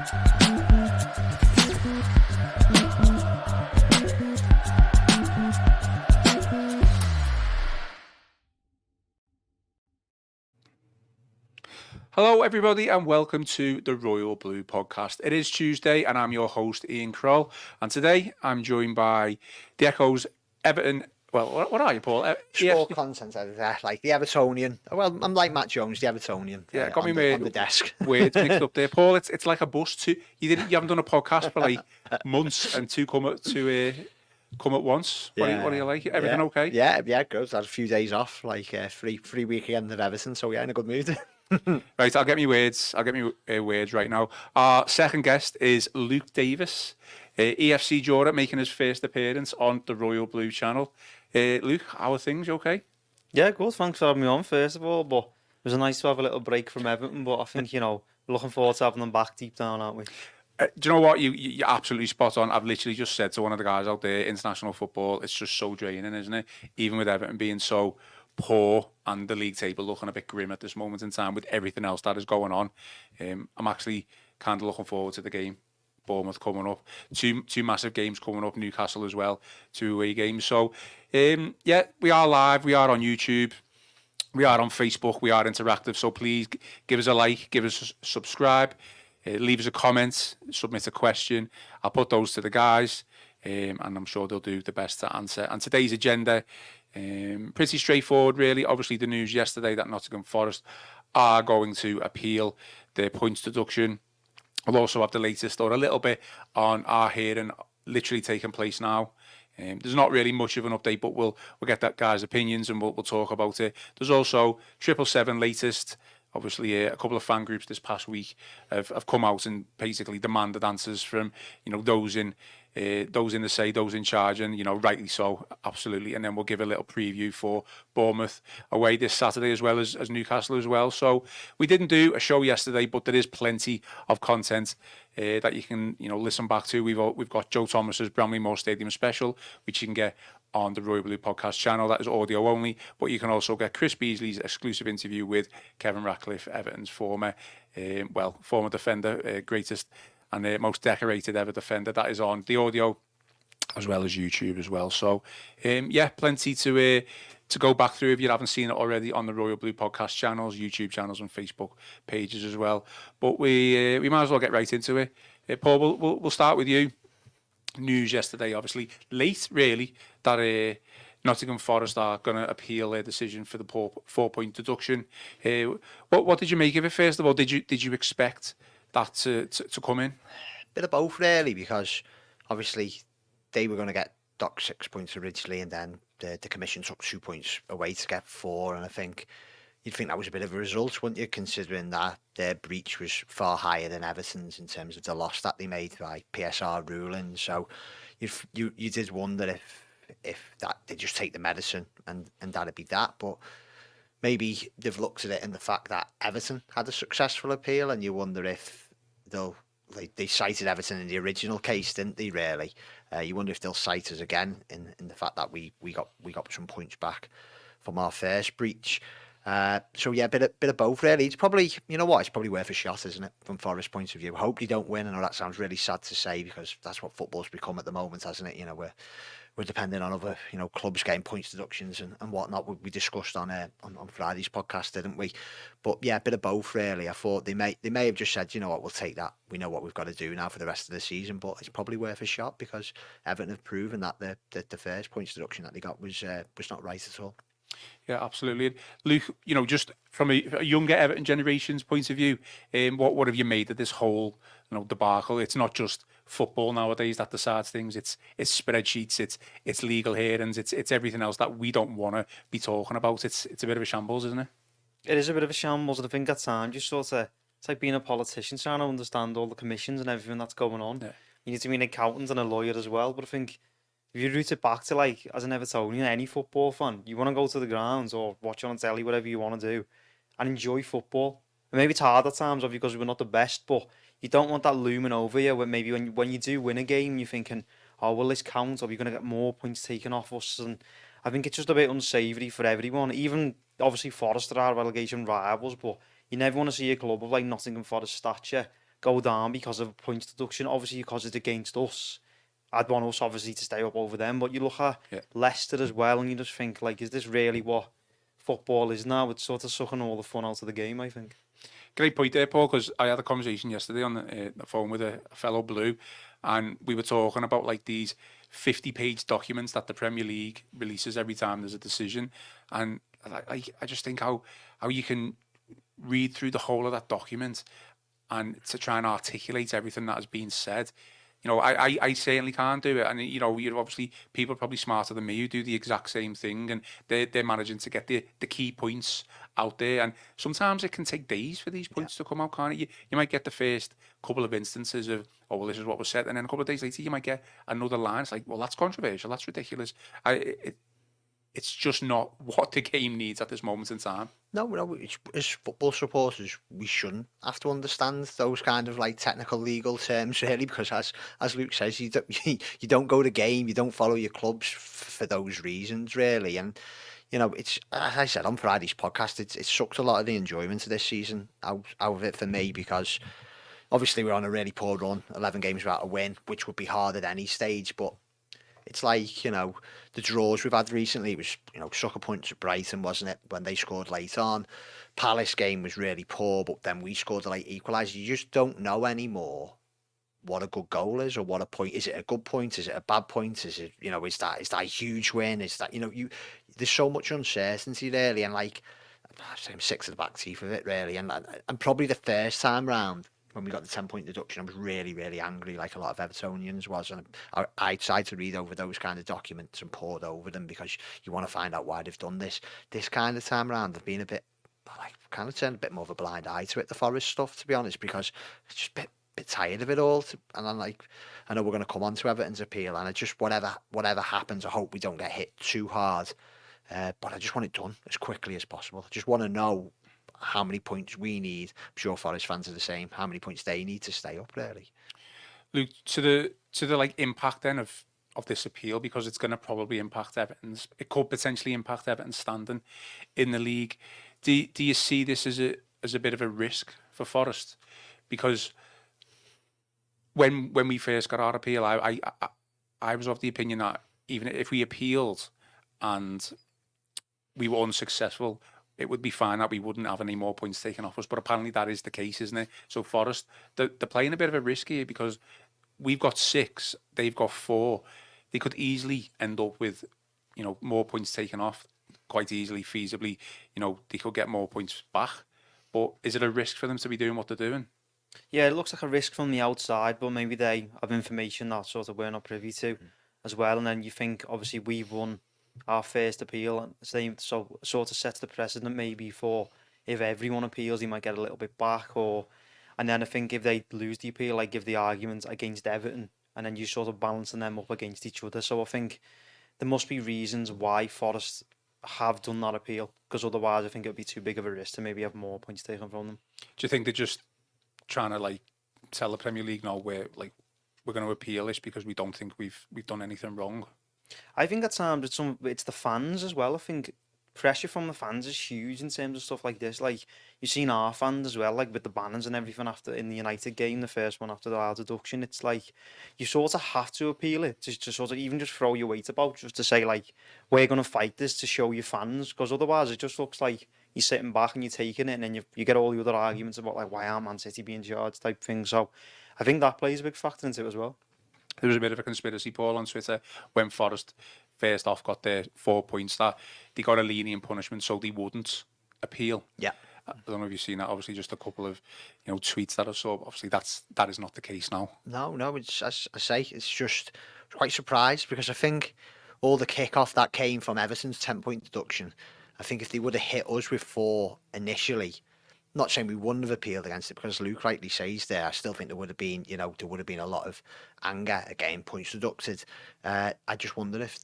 Hello everybody and welcome to the Royal Blue podcast. It is Tuesday and I'm your host Ian Croll, and today I'm joined by the Echo's Everton, well, what are you, Paul? Sport content editor, like the Evertonian. Well, I'm like Matt Jones, the Evertonian. Yeah, got on me the desk. Words mixed up there, Paul. It's like a bus. You haven't done a podcast for like months, and two come at once. Yeah. What do you like? Everything okay? Yeah, good. I had a few days off, like free weekend of Everton, so yeah, in a good mood. Right, I'll get me words right now. Our second guest is Luke Davies, EFC Jura, making his first appearance on the Royal Blue channel. Luke, how are things? You okay? Yeah, good. Thanks for having me on, first of all. But it was nice to have a little break from Everton. But I think, looking forward to having them back deep down, aren't we? Do you know what? You're absolutely spot on. I've literally just said to one of the guys out there, international football, it's just so draining, isn't it? Even with Everton being so poor and the league table looking a bit grim at this moment in time with everything else that is going on. I'm actually kind of looking forward to the game. Bournemouth coming up, two massive games coming up, Newcastle as well, 2 away games. So yeah, we are live, we are on YouTube, we are on Facebook, we are interactive, so please give us a like, give us a subscribe, leave us a comment, submit a question. I'll put those to the guys, and I'm sure they'll do the best to answer. And today's agenda, pretty straightforward really. Obviously the news yesterday that Nottingham Forest are going to appeal their points deduction. I'll also have the latest or a little bit on our hearing literally taking place now. There's not really much of an update, but we'll get that guy's opinions and we'll talk about it. There's also 777 latest. Obviously, a couple of fan groups this past week have come out and basically demanded answers from those in the say, those in charge, and rightly so, absolutely. And then we'll give a little preview for Bournemouth away this Saturday as well as Newcastle as well. So we didn't do a show yesterday, but there is plenty of content that you can listen back to. We've got Joe Thomas's Bramley Moore Stadium special, which you can get on the Royal Blue podcast channel. That is audio only, but you can also get Chris Beasley's exclusive interview with Kevin Ratcliffe, Everton's former defender, greatest and most decorated ever defender. That is on the audio as well as YouTube as well. So yeah, plenty to go back through if you haven't seen it already on the Royal Blue podcast channels, YouTube channels and Facebook pages as well. But we might as well get right into it. Paul, we'll start with you. News yesterday, obviously late really, that Nottingham Forest are going to appeal their decision for the 4-point deduction. What did you make of it? First of all, did you expect that to come in? Bit of both really, because obviously they were going to get docked 6 points originally, and then the commission took 2 points away to get 4, and I think you'd think that was a bit of a result, wouldn't you, considering that their breach was far higher than Everton's in terms of the loss that they made by PSR ruling. So you did wonder if that they just take the medicine and that'd be that. But maybe they've looked at it in the fact that Everton had a successful appeal, and you wonder if they cited Everton in the original case, didn't they? Really, you wonder if they'll cite us again in the fact that we got some points back from our first breach. So yeah, bit of both really. It's probably, it's probably worth a shot, isn't it, from Forest's point of view. Hope they don't win. I know that sounds really sad to say, because that's what football's become at the moment, hasn't it? We're depending on other clubs getting points deductions and whatnot. We discussed on Friday's podcast, didn't we? But yeah, a bit of both really. I thought they may have just said, you know what, we'll take that. We know what we've got to do now for the rest of the season. But it's probably worth a shot, because Everton have proven that the first points deduction that they got was not right at all. Yeah, absolutely. Luke, just from a younger Everton generation's point of view, what have you made of this whole debacle? It's not just football nowadays that decides things. It's spreadsheets, it's legal hearings, it's everything else that we don't want to be talking about. It's a bit of a shambles, isn't it? It is a bit of a shambles, and I think at times you sort of, it's like being a politician, trying to understand all the commissions and everything that's going on. Yeah. You need to be an accountant and a lawyer as well, but I think if you root it back to, like, as an Evertonian, any football fan, you want to go to the grounds or watch on telly, whatever you want to do, and enjoy football. And maybe it's hard at times, obviously, because we're not the best, but you don't want that looming over you, when maybe when you do win a game, you're thinking, oh, will this count? Or are you going to get more points taken off us? And I think it's just a bit unsavoury for everyone. Even, obviously, Forest are our relegation rivals, but you never want to see a club of, like, Nottingham Forest stature go down because of a points deduction. Obviously, because it's against us, I'd want us obviously to stay up over them. But you look at Leicester as well, and you just think, like, is this really what football is now? It's sort of sucking all the fun out of the game, I think. Great point there, Paul, because I had a conversation yesterday on the phone with a fellow Blue, and we were talking about like these 50-page documents that the Premier League releases every time there's a decision, and I just think how you can read through the whole of that document and to try and articulate everything that has been said. You know, I certainly can't do it. And, you know, you're obviously, people are probably smarter than me who do the exact same thing, and they're managing to get the key points out there. And sometimes it can take days for these points to come out, can't it? You might get the first couple of instances of, oh, well, this is what was said. And then a couple of days later, you might get another line. It's like, well, that's controversial. That's ridiculous. It's just not what the game needs at this moment in time. No, as football supporters, we shouldn't have to understand those kind of like technical legal terms, really, because as Luke says, you don't go to game, you don't follow your clubs for those reasons, really. And you know, it's, as I said on Friday's podcast, it sucked a lot of the enjoyment of this season out of it for me, because obviously we're on a really poor run, 11 games without a win, which would be hard at any stage, but it's like, you know, the draws we've had recently was, you know, sucker points at Brighton, wasn't it, when they scored late on. Palace game was really poor, but then we scored a late equaliser. You just don't know anymore what a good goal is, or what a point. Is it a good point? Is it a bad point? Is it, you know, is that a huge win? Is that, you know, there's so much uncertainty, really, and like, I'm sick to the back teeth of it, really. And probably the first time round, when we got the 10-point deduction, I was really, really angry, like a lot of Evertonians was. And I tried to read over those kind of documents and pored over them, because you want to find out why they've done this. This kind of time around, they've been a bit, like, kind of turned a bit more of a blind eye to it, the Forest stuff, to be honest, because it's just a bit tired of it all. And I'm like, I know we're going to come on to Everton's appeal, and I just, whatever happens, I hope we don't get hit too hard. But I just want it done as quickly as possible. I just want to know how many points we need. I'm sure Forest fans are the same. How many points they need to stay up, really. Luke, to the like impact then of this appeal, because it's going to probably impact Everton's. It could potentially impact Everton's standing in the league. Do you see this as a bit of a risk for Forest? Because when we first got our appeal, I was of the opinion that even if we appealed and we were unsuccessful, it would be fine, that we wouldn't have any more points taken off us. But apparently that is the case, isn't it? So Forest, they're playing a bit of a risk here, because we've got 6, they've got 4. They could easily end up with, you know, more points taken off, quite easily, feasibly. You know, they could get more points back. But is it a risk for them to be doing what they're doing? Yeah, it looks like a risk from the outside, but maybe they have information that sort of we're not privy to as well. And then you think, obviously, we've won our first appeal, and so sort of sets the precedent maybe for, if everyone appeals, he might get a little bit back. And then I think if they lose the appeal, like, give the argument against Everton, and then you sort of balancing them up against each other. So I think there must be reasons why Forest have done that appeal, because otherwise I think it would be too big of a risk to maybe have more points taken from them. Do you think they're just trying to like tell the Premier League, no, we're going to appeal this because we don't think we've done anything wrong? I think at times it's the fans as well. I think pressure from the fans is huge in terms of stuff like this. Like, you've seen our fans as well, like with the banners and everything after in the United game, the first one after the deduction. It's like you sort of have to appeal it to sort of even just throw your weight about, just to say, like, we're going to fight this to show your fans, because otherwise it just looks like you're sitting back and you're taking it, and then you get all the other arguments about, like, why aren't Man City being charged type thing. So I think that plays a big factor into it as well. There was a bit of a conspiracy, Paul, on Twitter when Forest first off got their 4 points, that they got a lenient punishment so they wouldn't appeal. Yeah. I don't know if you've seen that. Obviously, just a couple of, you know, tweets that I saw. Obviously, that is not the case now. No, it's, as I say, it's just quite surprised, because I think all the kick-off that came from Everton's 10-point deduction, I think if they would have hit us with 4 initially, not saying we wouldn't have appealed against it, because Luke rightly says there, I still think there would have been, you know, a lot of anger at getting points deducted. I just wonder if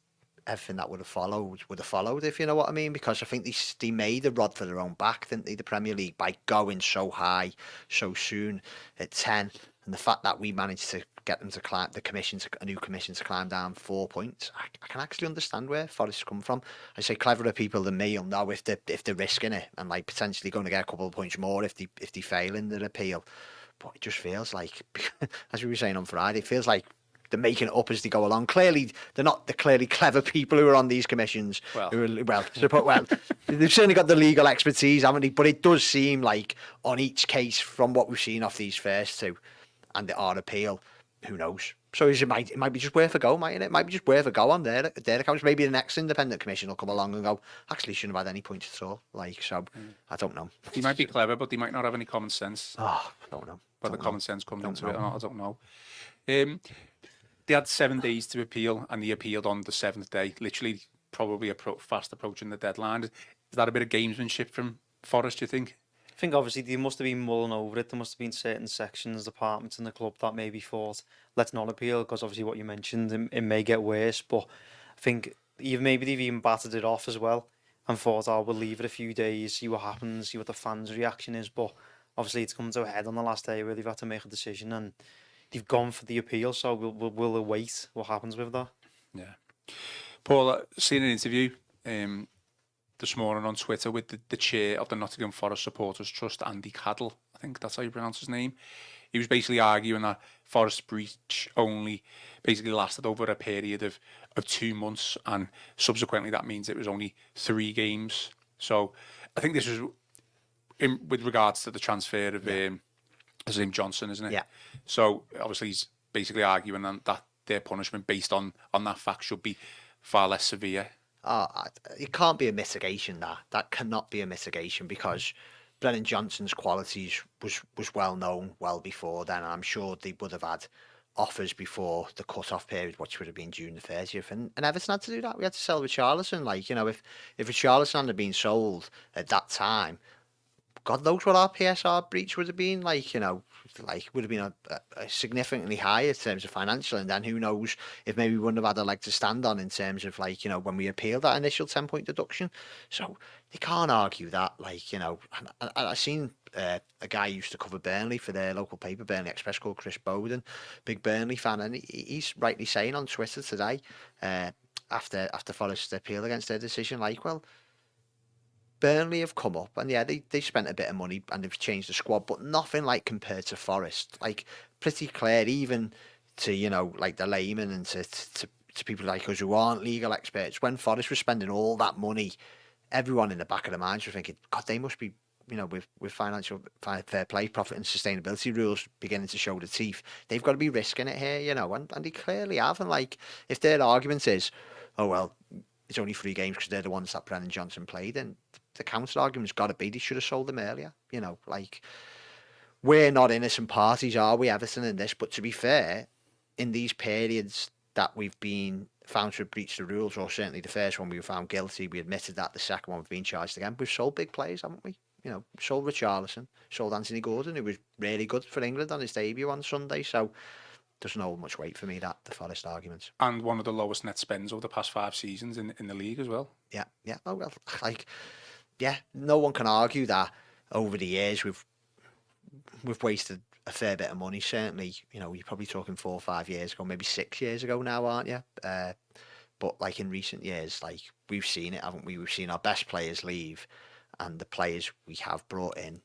everything that would have followed, if you know what I mean, because I think they made a rod for their own back, didn't they, the Premier League, by going so high so soon at 10, and the fact that we managed to get them to climb a new commission to climb down 4 points. I can actually understand where Forest come from. I say cleverer people than me will know if they're risking it and like potentially going to get a couple of points more if they fail in their appeal. But it just feels like, as we were saying on Friday, it feels like they're making it up as they go along. Clearly, they're not the clearly clever people who are on these commissions. Well. They've certainly got the legal expertise, haven't they? But it does seem like on each case, from what we've seen off these first two, and the R appeal, who knows? So it might be just worth a go, mightn't it? It might be just worth a go on their accounts. Maybe the next independent commission will come along and go, actually, shouldn't have had any points at all. Like, so I don't know. He might be clever, but he might not have any common sense. Oh, I don't know. But the common sense comes into know. it or not, I don't know. They had 7 days to appeal, and they appealed on the 7th day. Literally, probably fast approaching the deadline. Is that a bit of gamesmanship from Forest, do you think? I think obviously they must have been mulling over it. There must have been certain sections, departments in the club that maybe thought, let's not appeal, because obviously what you mentioned, it may get worse. But I think maybe they've even battered it off as well and thought, oh, we'll leave it a few days, see what happens, see what the fans' reaction is. But obviously it's come to a head on the last day where they've had to make a decision, and they've gone for the appeal. So we'll await what happens with that. Yeah. Paul, I seen an interview this morning on Twitter with the chair of the Nottingham Forest Supporters Trust, Andy Caddle. I think that's how you pronounce his name. He was basically arguing that Forest's breach only basically lasted over a period of 2 months, and subsequently that means it was only 3 games. So I think this was with regards to the transfer of his name Johnson, isn't it? Yeah. So obviously he's basically arguing that their punishment based on that fact should be far less severe. It can't be a mitigation. That cannot be a mitigation, because Brennan Johnson's qualities was well known well before then. I'm sure they would have had offers before the cut-off period, which would have been June the 30th, and Everton had to do that. We had to sell Richarlison. Like, you know, if Richarlison had been sold at that time, God knows what our PSR breach would have been. Like, you know, like would have been a significantly higher in terms of financial, and then who knows if maybe we wouldn't have had a leg to stand on in terms of, like, you know, when we appealed that initial 10-point deduction. So they can't argue that. Like, you know, and I've seen a guy who used to cover Burnley for their local paper, Burnley Express, called Chris Bowden, big Burnley fan, and he's rightly saying on Twitter today, after Forest's appeal against their decision, like, well, Burnley have come up, and yeah, they spent a bit of money and they've changed the squad, but nothing like compared to Forest. Like, pretty clear, even to, you know, like the layman and to people like us who aren't legal experts. When Forest was spending all that money, everyone in the back of their minds were thinking, God, they must be, you know, with financial fair play, profit and sustainability rules beginning to show the teeth. They've got to be risking it here, you know, and they clearly have. And like, if their argument is, oh well, it's only 3 games because they're the ones that Brennan Johnson played, and the counter argument's got to be they should have sold them earlier. You know, like, we're not innocent parties, are we, Everton, in this? But to be fair, in these periods that we've been found to have breached the rules, or certainly the first one we were found guilty, we admitted that. The second one we've been charged again. We've sold big players, haven't we? You know, sold Richarlison, sold Anthony Gordon, who was really good for England on his debut on Sunday. So doesn't hold much weight for me, that the Forest argument. And one of the lowest net spends over the past 5 seasons in the league as well. Yeah. Oh well, like, yeah, no one can argue that over the years we've wasted a fair bit of money. Certainly, you know, you're probably talking 4 or 5 years ago, maybe 6 years ago now, aren't you? But like in recent years, like, we've seen it, haven't we? We've seen our best players leave, and the players we have brought in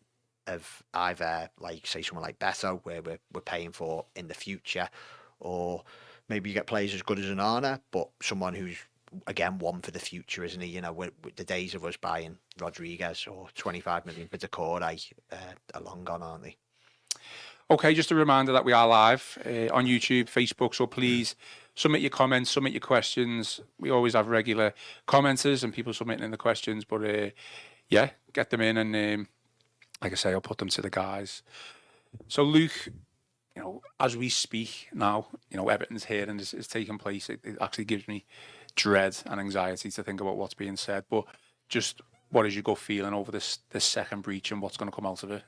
have either, like, say, someone like Beto, where we're paying for in the future, or maybe you get players as good as Onana, but someone who's, again, one for the future, isn't he? You know, with the days of us buying Rodriguez or 25 million for Decore are long gone, aren't they? Okay, just a reminder that we are live on YouTube, Facebook, so please submit your comments, submit your questions. We always have regular commenters and people submitting in the questions, but yeah, get them in, and like I say, I'll put them to the guys. So Luke, you know, as we speak now, you know, Everton's here and is taking place. It actually gives me dread and anxiety to think about what's being said. But just, what is your gut feeling over this second breach and what's going to come out of it?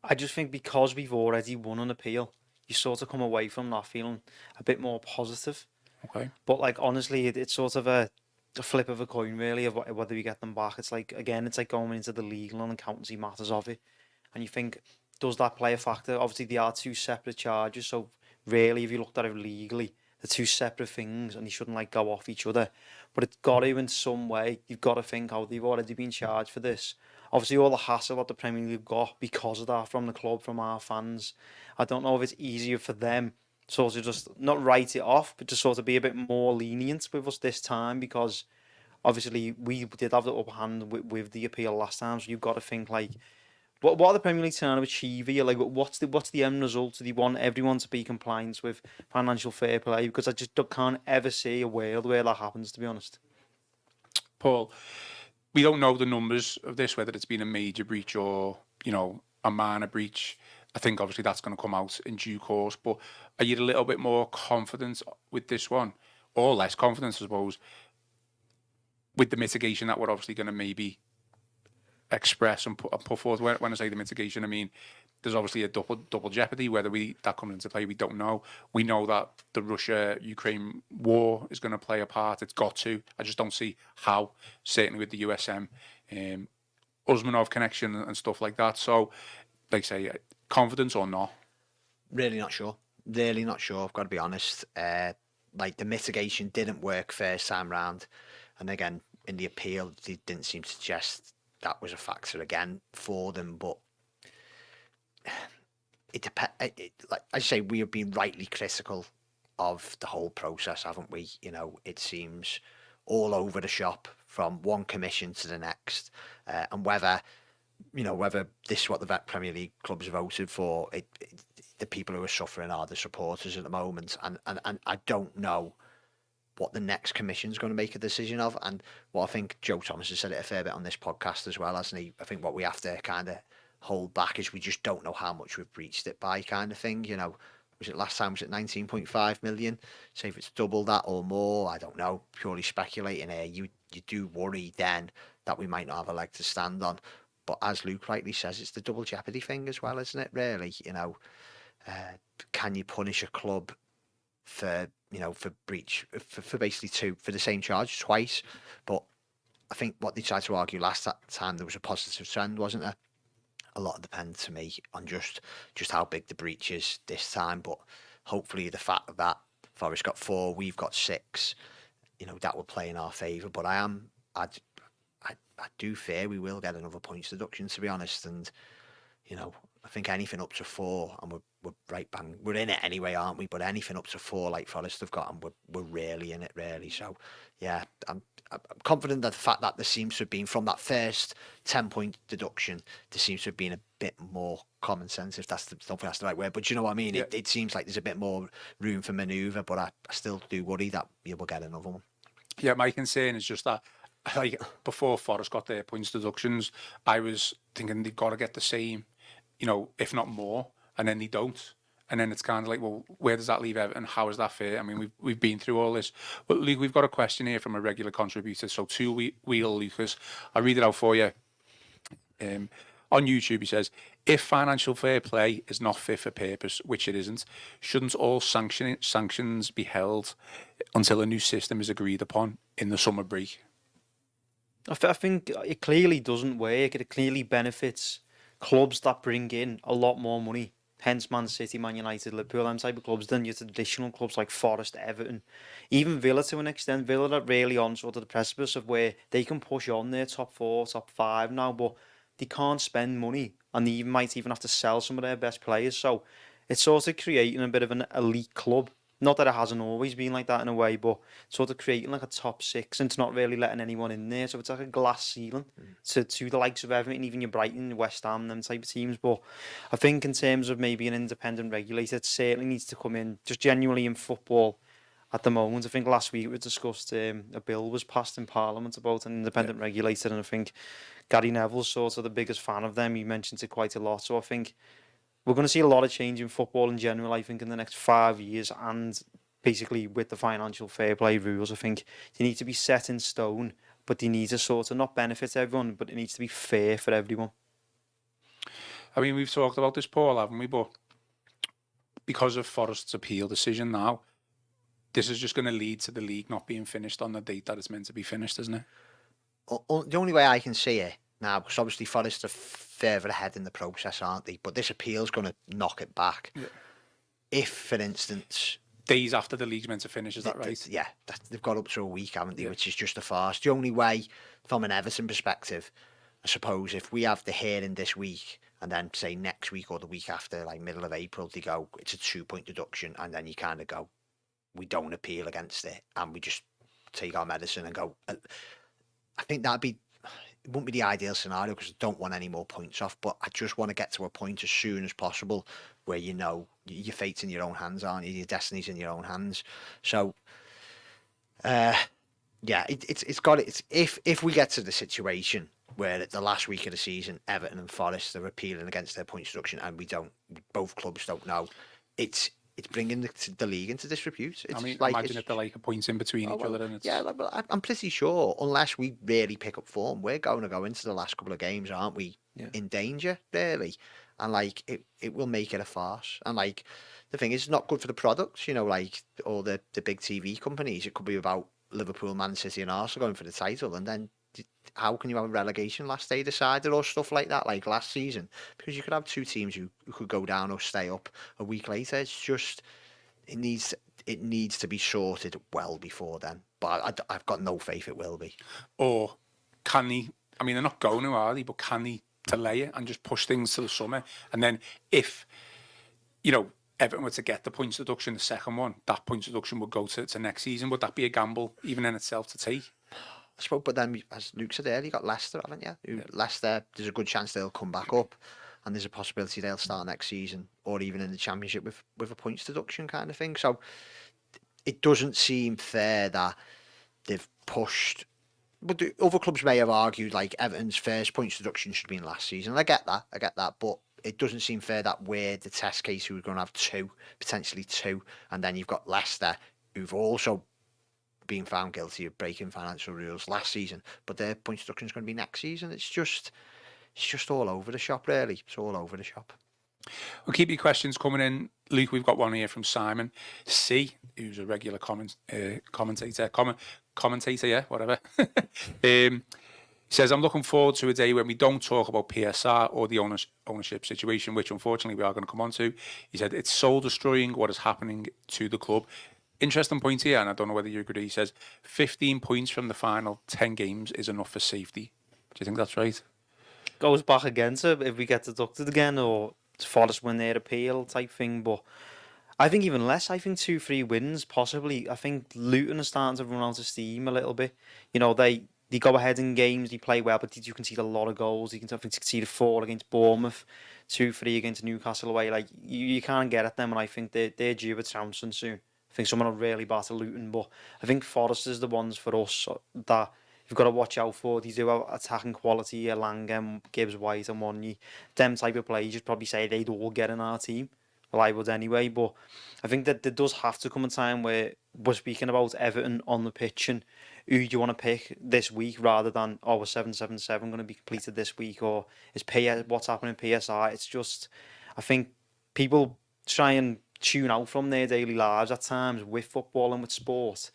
I just think because we've already won an appeal, you sort of come away from that feeling a bit more positive. Okay. But like, honestly, it's sort of a flip of a coin, really, of whether we get them back. It's like, again, it's like going into the legal and accountancy matters of it, and you think, does that play a factor? Obviously, they are 2 separate charges, so really, if you looked at it legally, they're 2 separate things, and they shouldn't, like, go off each other. But it's got to, in some way, you've got to think, oh, they've already been charged for this. obviously all the hassle that the Premier League got because of that from the club, from our fans. I don't know if it's easier for them sort of just not write it off, but to sort of be a bit more lenient with us this time, because obviously we did have the upper hand with the appeal last time. So you've got to think like, what are the Premier League trying to achieve here? Like, what's the end result? Do they want everyone to be compliant with financial fair play? Because I just can't ever see a world where that happens, to be honest. Paul, we don't know the numbers of this, whether it's been a major breach or, a minor breach. I think obviously that's going to come out in due course, but are you a little bit more confident with this one, or less confident, I suppose, with the mitigation that we're obviously going to maybe express and put forth? When I say the mitigation, I mean there's obviously a double jeopardy. Whether that comes into play, we don't know. We know that the Russia-Ukraine war is going to play a part. It's got to. I just don't see how. Certainly with the USM, Usmanov connection and stuff like that. So, like say, confidence or not? Really not sure. Really not sure. I've got to be honest. Like the mitigation didn't work first time round, and again in the appeal, they didn't seem to suggest that was a factor again for them. But it depends. Like I say, we have been rightly critical of the whole process, haven't we? It seems all over the shop from one commission to the next, and whether this is what the Premier League clubs voted for, the people who are suffering are the supporters at the moment, and I don't know what the next commission is going to make a decision of. And what I think Joe Thomas has said it a fair bit on this podcast as well, hasn't he? I think what we have to kind of hold back is we just don't know how much we've breached it by, kind of thing. Was it last time, was it 19.5 million? Say if it's double that or more, I don't know, purely speculating here. You do worry then that we might not have a leg to stand on. But as Luke rightly says, it's the double jeopardy thing as well, isn't it, really? Can you punish a club for breach, for basically for the same charge twice? But I think what they tried to argue last time, there was a positive trend, wasn't there? A lot depends to me on just how big the breach is this time. But hopefully the fact that Forest got 4, we've got 6, that will play in our favour. But I do fear we will get another points deduction, to be honest. And I think anything up to 4, and we're right bang, we're in it anyway, aren't we? But anything up to 4, like Forest have got, and we're really in it, really. So yeah, I'm confident that the fact that there seems to have been, from that first 10-point deduction, there seems to have been a bit more common sense, if that's don't think that's the right word, but you know what I mean. Yeah. It seems like there's a bit more room for manoeuvre, but I still do worry that we will get another one. Yeah, my concern is just that, like, before Forest got their points deductions, I was thinking they've got to get the same, if not more, and then they don't. And then it's kind of like, well, where does that leave Everton? How is that fair? I mean, we've been through all this. But Luke, we've got a question here from a regular contributor. So Wheel Lucas, I'll read it out for you. On YouTube, he says, if financial fair play is not fit for purpose, which it isn't, shouldn't all sanctions be held until a new system is agreed upon in the summer break? I think it clearly doesn't work. It clearly benefits clubs that bring in a lot more money. Hence Man City, Man United, Liverpool, them type of clubs, than your traditional clubs like Forest, Everton, even Villa to an extent. Villa are really on sort of the precipice of where they can push on their top 4, top 5 now, but they can't spend money, and they might even have to sell some of their best players. So it's sort of creating a bit of an elite club. Not that it hasn't always been like that in a way, but sort of creating like a top 6 and it's not really letting anyone in there. So it's like a glass ceiling to the likes of Everton, even your Brighton, West Ham, them type of teams. But I think in terms of maybe an independent regulator, it certainly needs to come in just genuinely in football at the moment. I think last week we discussed a bill was passed in Parliament about an independent regulator, and I think Gary Neville's sort of the biggest fan of them. He mentions it quite a lot. So I think we're going to see a lot of change in football in general, I think, in the next 5 years, and basically with the financial fair play rules, I think they need to be set in stone, but they need to sort of not benefit everyone, but it needs to be fair for everyone. I mean, we've talked about this, Paul, haven't we? But because of Forest's appeal decision now, this is just going to lead to the league not being finished on the date that it's meant to be finished, isn't it? The only way I can see it now, because obviously Forest are further ahead in the process, aren't they? But this appeal's going to knock it back. Yeah. If, for instance, days after the league's meant to finish, is that right? Yeah, they've got up to a week, haven't they? Yeah. Which is just a farce. The only way, from an Everton perspective, I suppose if we have the hearing this week and then say next week or the week after, like middle of April, they go, it's a 2-point deduction, and then you kind of go, we don't appeal against it, and we just take our medicine and go. I think it wouldn't be the ideal scenario because I don't want any more points off, but I just want to get to a point as soon as possible where you know your fate's in your own hands, aren't you? Your destiny's in your own hands. So, yeah, if we get to the situation where at the last week of the season, Everton and Forest are appealing against their points deduction, and both clubs don't know, it's bringing the league into disrepute. It's imagine if they're like a point in between each other. And it's... Yeah, but I'm pretty sure, unless we really pick up form, we're going to go into the last couple of games, aren't we? Yeah. In danger, really. And like it will make it a farce. And like the thing is, it's not good for the products, like all the big TV companies. It could be about Liverpool, Man City, and Arsenal going for the title, and then how can you have a relegation last day decided or stuff like that, like last season? Because you could have two teams who could go down or stay up a week later. It's just it needs to be sorted well before then. But I've got no faith it will be. Or can they? I mean, they're not going to, are they? But can they delay it and just push things to the summer? And then if Everton were to get the points deduction, the second one, that points deduction would go to next season. Would that be a gamble, even in itself, to take? I suppose, but then, as Luke said earlier, you got Leicester, haven't you? Yeah. Leicester, there's a good chance they'll come back up, and there's a possibility they'll start next season, or even in the Championship with a points deduction kind of thing. So it doesn't seem fair that they've pushed. But the other clubs may have argued like Everton's first points deduction should be in last season. I get that, but it doesn't seem fair that we're the test case who are going to have potentially two, and then you've got Leicester who've also being found guilty of breaking financial rules last season, but their point deduction is going to be next season. It's just all over the shop, really. It's all over the shop. We'll keep your questions coming in. Luke, we've got one here from Simon C, who's a regular commentator, yeah, whatever. He says, I'm looking forward to a day when we don't talk about PSR or the ownership situation, which unfortunately we are going to come on to. He said, it's soul destroying what is happening to the club. Interesting point here, and I don't know whether you agree. He says 15 points from the final 10 games is enough for safety. Do you think that's right? Goes back again to if we get deducted again, or Forest win their appeal type thing. But I think even less. I think 2-3 wins possibly. I think Luton are starting to run out of steam a little bit. They go ahead in games, they play well, but you concede a lot of goals. You can concede 4 against Bournemouth, 2-3 against Newcastle away. Like you can't get at them, and I think they're due a trouncing soon. I think someone will really batter Luton, but I think Forest is the ones for us that you've got to watch out for. They do have attacking quality, Langham, Gibbs, White and Wanyi. Them type of players, you'd probably say they'd all get in our team. Well, I would anyway, but I think that there does have to come a time where we're speaking about Everton on the pitch and who you want to pick this week rather than, we're 7-7-7 going to be completed this week, or what's happening in PSR. It's just, I think people try and tune out from their daily lives at times with football and with sport,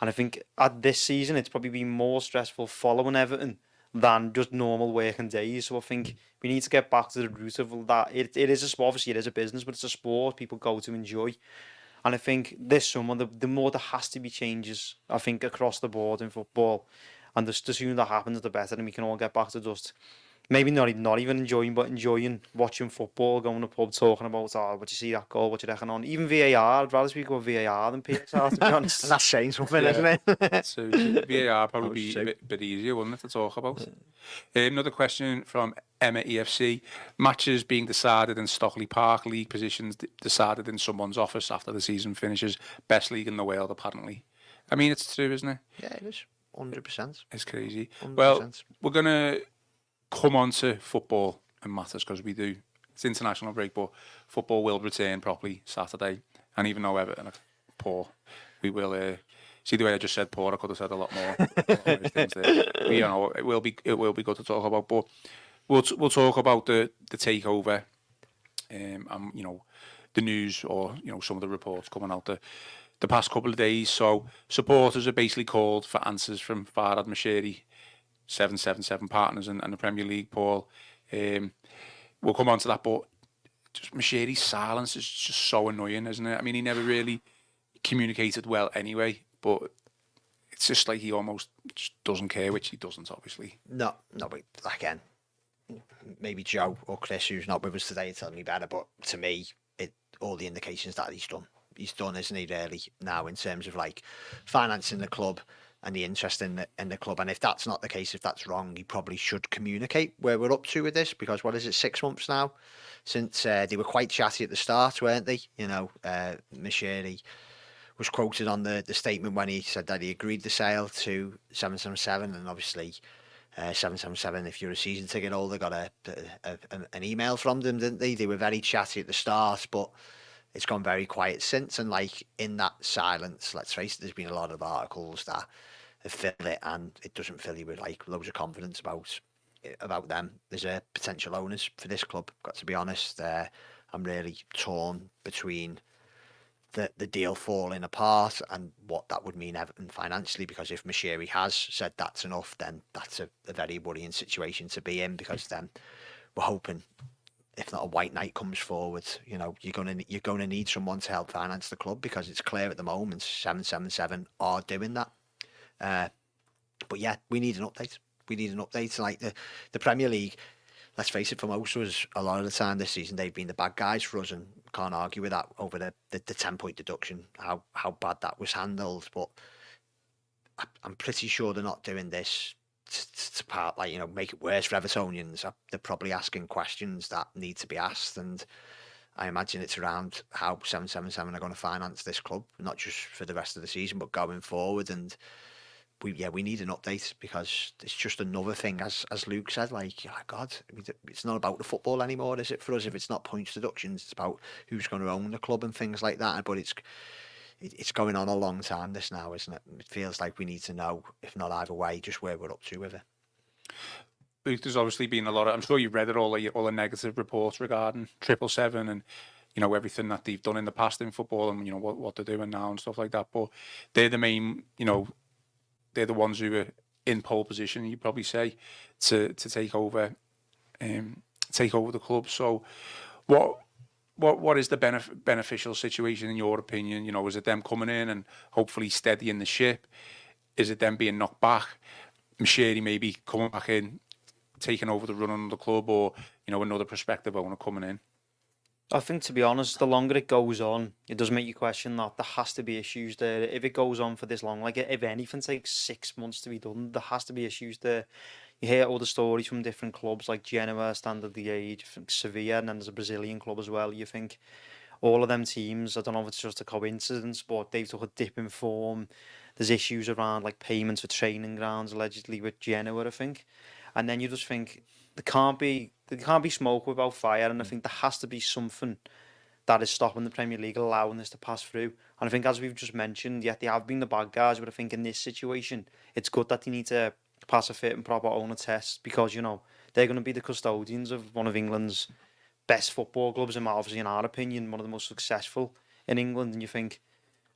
and I think at this season it's probably been more stressful following Everton than just normal working days. So I think we need to get back to the root of that. It is a sport, obviously it is a business, but it's a sport people go to enjoy. And I think this summer the more there has to be changes, I think, across the board in football, and the sooner that happens the better, and we can all get back to just maybe not even enjoying, but enjoying watching football, going to the pub, talking about, what you see that goal, what you reckon on. Even VAR, I'd rather speak about VAR than PSR, to be honest. And that's saying something, isn't it? So VAR probably be a bit easier, wouldn't it, to talk about? Another question from Emma EFC. Matches being decided in Stockley Park, league positions decided in someone's office after the season finishes. Best league in the world, apparently. I mean, it's true, isn't it? Yeah, it is. 100%. It's crazy. 100%. Well, we're going to come on to football and matters because we do. It's international break, but football will return properly Saturday. And even though Everton are poor, we will. See the way I just said poor, I could have said a lot more. Things there. It will be good to talk about. But we'll talk about the takeover, and the news, or some of the reports coming out the past couple of days. So supporters are basically called for answers from Farhad Moshiri, 777 partners and the Premier League, Paul. We'll come on to that, but just Moshiri's silence is just so annoying, isn't it? I mean, he never really communicated well anyway, but it's just like he almost just doesn't care, which he doesn't, obviously. No, but again, maybe Joe or Chris, who's not with us today, are telling me better. But to me, all the indications that he's done, isn't he? Really now in terms of like financing the club and the interest in the club. And if that's not the case, if that's wrong, he probably should communicate where we're up to with this. Because what is it, 6 months now since they were quite chatty at the start, weren't they? You know, Moshiri was quoted on the statement when he said that he agreed the sale to 777, and obviously 777, if you're a season ticket holder, got an email from them, didn't they? They were very chatty at the start, but it's gone very quiet since. And like in that silence, let's face it, there's been a lot of articles that have filled it, and it doesn't fill you with like loads of confidence about them. There's potential owners for this club. Got to be honest, I'm really torn between the deal falling apart and what that would mean Everton financially, because if Moshiri has said that's enough, then that's a very worrying situation to be in, because then we're hoping, if not a white knight comes forward, you know, you're going to need someone to help finance the club, because it's clear at the moment 777 are doing that. But yeah, we need an update. Like the Premier League, let's face it, for most of us, a lot of the time this season, they've been the bad guys for us, and can't argue with that over the 10-point deduction, how bad that was handled. But I'm pretty sure they're not doing this to part, like, you know, make it worse for Evertonians. They're probably asking questions that need to be asked, and I imagine it's around how 777 are going to finance this club, not just for the rest of the season, but going forward. And we need an update, because it's just another thing, as Luke said, like, oh God, it's not about the football anymore, is it, for us? If it's not points deductions, it's about who's going to own the club and things like that. But it's going on a long time, this now, isn't it? It feels like we need to know, if not either way, just where we're up to with it. Luke, there's obviously been a lot of, I'm sure you've read it all the negative reports regarding 777 and, you know, everything that they've done in the past in football, and, you know, what they're doing now and stuff like that. But they're the main, you know, they're the ones who are in pole position, you probably say, to take over the club. So what is the beneficial situation in your opinion? You know, is it them coming in and hopefully steadying the ship? Is it them being knocked back? Moshiri maybe coming back in, taking over the run of the club, or, you know, another prospective owner coming in? I think, to be honest, the longer it goes on, it does make you question that there has to be issues there. If it goes on for this long, like if anything takes 6 months to be done, there has to be issues there. You hear all the stories from different clubs like Genoa, Standard Liège, Sevilla, and then there's a Brazilian club as well. You think all of them teams, I don't know if it's just a coincidence, but they've took a dip in form. There's issues around like payments for training grounds, allegedly with Genoa, I think. And then you just think there can't be smoke without fire, and I think there has to be something that is stopping the Premier League allowing this to pass through. And I think, as we've just mentioned, they have been the bad guys, but I think in this situation, it's good that they need to pass a fit and proper owner test, because, you know, they're going to be the custodians of one of England's best football clubs, and obviously, in our opinion, one of the most successful in England. And you think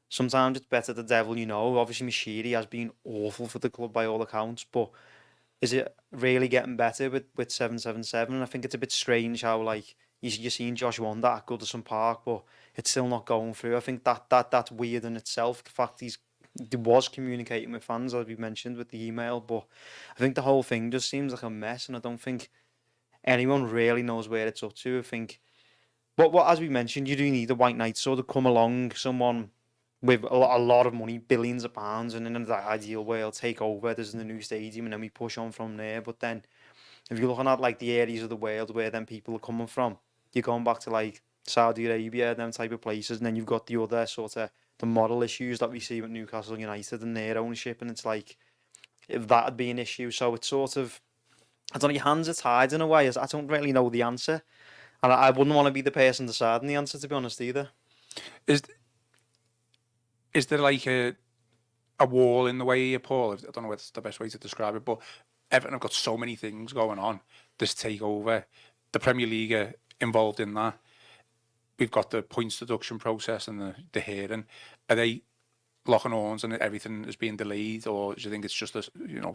sometimes it's better the devil you know. Obviously, Moshiri has been awful for the club by all accounts, but is it really getting better with 777? And I think it's a bit strange how, like, you're seeing Josh Wonder at Goodison Park, but it's still not going through. I think that's weird in itself. The fact he was communicating with fans, as we mentioned, with the email, but I think the whole thing just seems like a mess, and I don't think anyone really knows where it's up to. I think, but as we mentioned, you do need a white knight sort of come along, someone with a lot of money, billions of pounds, and in an ideal world, take over. There's the new stadium, and then we push on from there. But then, if you're looking at like the areas of the world where then people are coming from, you're going back to like Saudi Arabia, them type of places, and then you've got the other sort of the model issues that we see with Newcastle United and their ownership, and it's like, if that'd be an issue. So it's sort of, I don't know, your hands are tied in a way. I don't really know the answer, and I wouldn't want to be the person deciding the answer, to be honest, either. Is there like a wall in the way here, Paul? I don't know what's the best way to describe it, but Everton have got so many things going on. This takeover, the Premier League are involved in that. We've got the points deduction process and the hearing. Are they locking horns and everything is being delayed, or do you think it's just a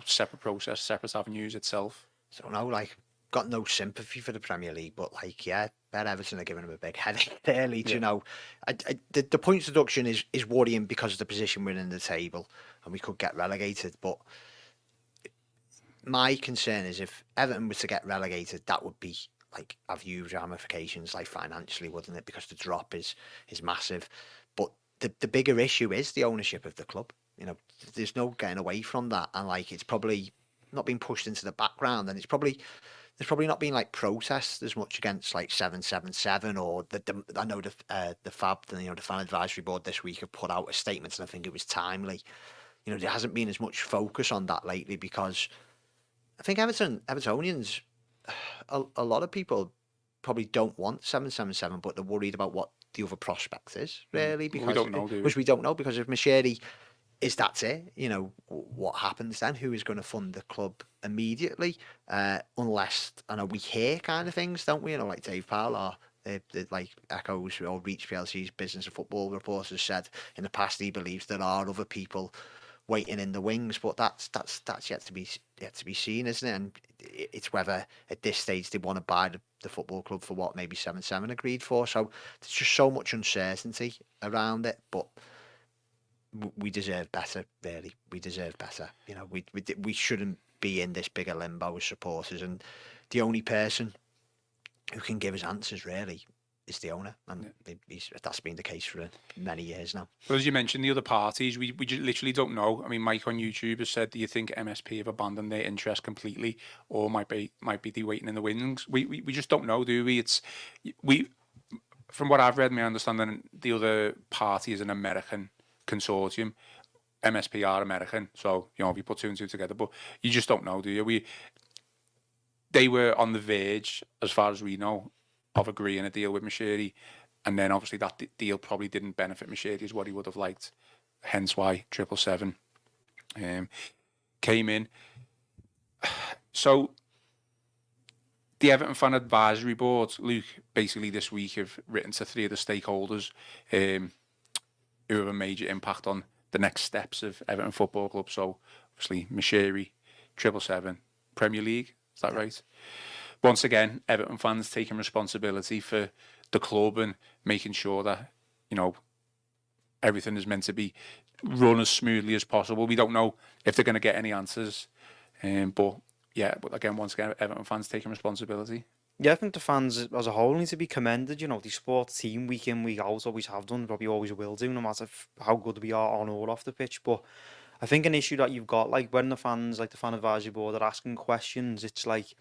separate process, separate avenues itself? So no, like, got no sympathy for the Premier League, but like, yeah, bet Everton are giving them a big headache there, Leeds. Yeah. You know, the points deduction is worrying because of the position we're in the table, and we could get relegated. But my concern is if Everton was to get relegated, that would be like have huge ramifications, like financially, wouldn't it? Because the drop is massive. But the bigger issue is the ownership of the club. You know, there's no getting away from that, and like it's probably not been pushed into the background, and there's probably not been like protests as much against like 777 or I know the FAB, the Fan Advisory Board this week have put out a statement, and I think it was timely. You know, there hasn't been as much focus on that lately because I think Evertonians, a lot of people probably don't want 777, but they're worried about what the other prospect is, really, because we don't know, do we? Because we don't know, because if Moshiri is that's it, you know, what happens then? Who is going to fund the club immediately? Unless, I know we hear kind of things, don't we? You know, like Dave Powell or the like Echoes or Reach PLC's Business of Football reporters said in the past, he believes there are other people waiting in the wings, but that's yet to be seen, isn't it? And it's whether at this stage they want to buy the football club for what maybe 7-7 agreed for. So there's just so much uncertainty around it, but we deserve better, really. We deserve better. You know, we shouldn't be in this bigger limbo as supporters, and the only person who can give us answers really is the owner, and that's been the case for many years now. Well, as you mentioned, the other parties, we literally don't know. I mean, Mike on YouTube has said, "Do you think MSP have abandoned their interest completely, or might be they waiting in the wings?" We just don't know, do we? From what I've read, my understanding, the other party is an American consortium. MSP are American, so if you put two and two together, but you just don't know, do you? They were on the verge, as far as we know, of agreeing a deal with Moshiri, and then obviously that deal probably didn't benefit Moshiri as what he would have liked, hence why 777 came in. So the Everton Fan Advisory Board, Luke, basically this week have written to three of the stakeholders who have a major impact on the next steps of Everton Football Club. So obviously Moshiri, 777, Premier League, is that right? Once again, Everton fans taking responsibility for the club and making sure that, everything is meant to be run as smoothly as possible. We don't know if they're going to get any answers. But again, once again, Everton fans taking responsibility. Yeah, I think the fans as a whole need to be commended. They support the team week in, week out, always have done, probably always will do, no matter how good we are on or off the pitch. But I think an issue that you've got, like when the fans, like the Fan Advisory Board, are asking questions, it's like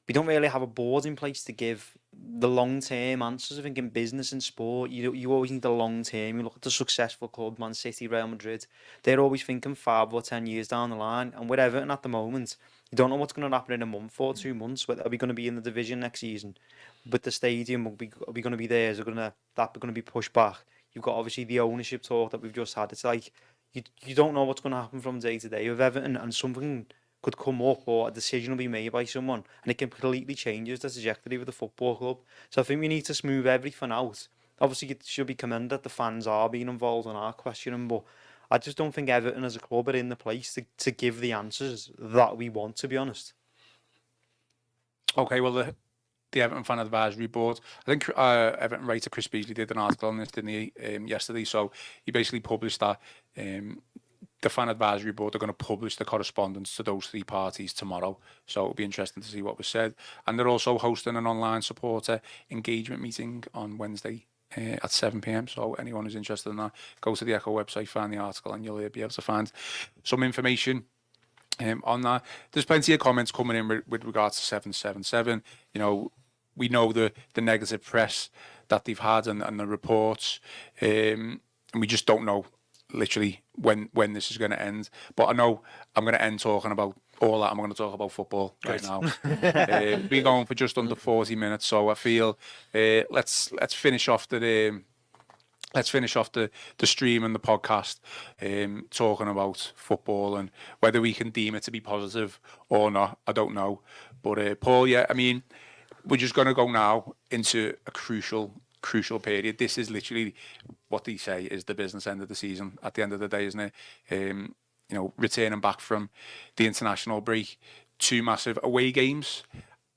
we don't really have a board in place to give the long-term answers. I think in business and sport, you always need the long-term. You look at the successful club, Man City, Real Madrid, they're always thinking 5 or 10 years down the line. And with Everton at the moment, you don't know what's going to happen in a month or 2 months. Are we going to be in the division next season? With the stadium, are we going to be there? Is it going to be pushed back? You've got obviously the ownership talk that we've just had. It's like you don't know what's going to happen from day to day with Everton, and something could come up or a decision will be made by someone and it completely changes the trajectory of the football club. So I think we need to smooth everything out. Obviously, it should be commended that the fans are being involved and are questioning, but I just don't think Everton as a club are in the place to give the answers that we want, to be honest. Okay, well, the Everton Fan Advisory Board, I think Everton writer Chris Beasley did an article on this, didn't he, yesterday? So he basically published that the Fan Advisory Board are going to publish the correspondence to those three parties tomorrow. So it'll be interesting to see what was said. And they're also hosting an online supporter engagement meeting on Wednesday at 7 p.m. So anyone who's interested in that, go to the Echo website, find the article, and you'll be able to find some information on that. There's plenty of comments coming in with regards to 777. We know the negative press that they've had and the reports, and we just don't know literally when this is going to end. But I know I'm going to end talking about all that. I'm going to talk about football right now. We've been going for just under 40 minutes, so I feel let's finish off the stream and the podcast talking about football and whether we can deem it to be positive or not. I don't know. But Paul, we're just going to go now into a crucial period. This is literally what they say is the business end of the season at the end of the day, isn't it? Returning back from the international break, 2 massive away games.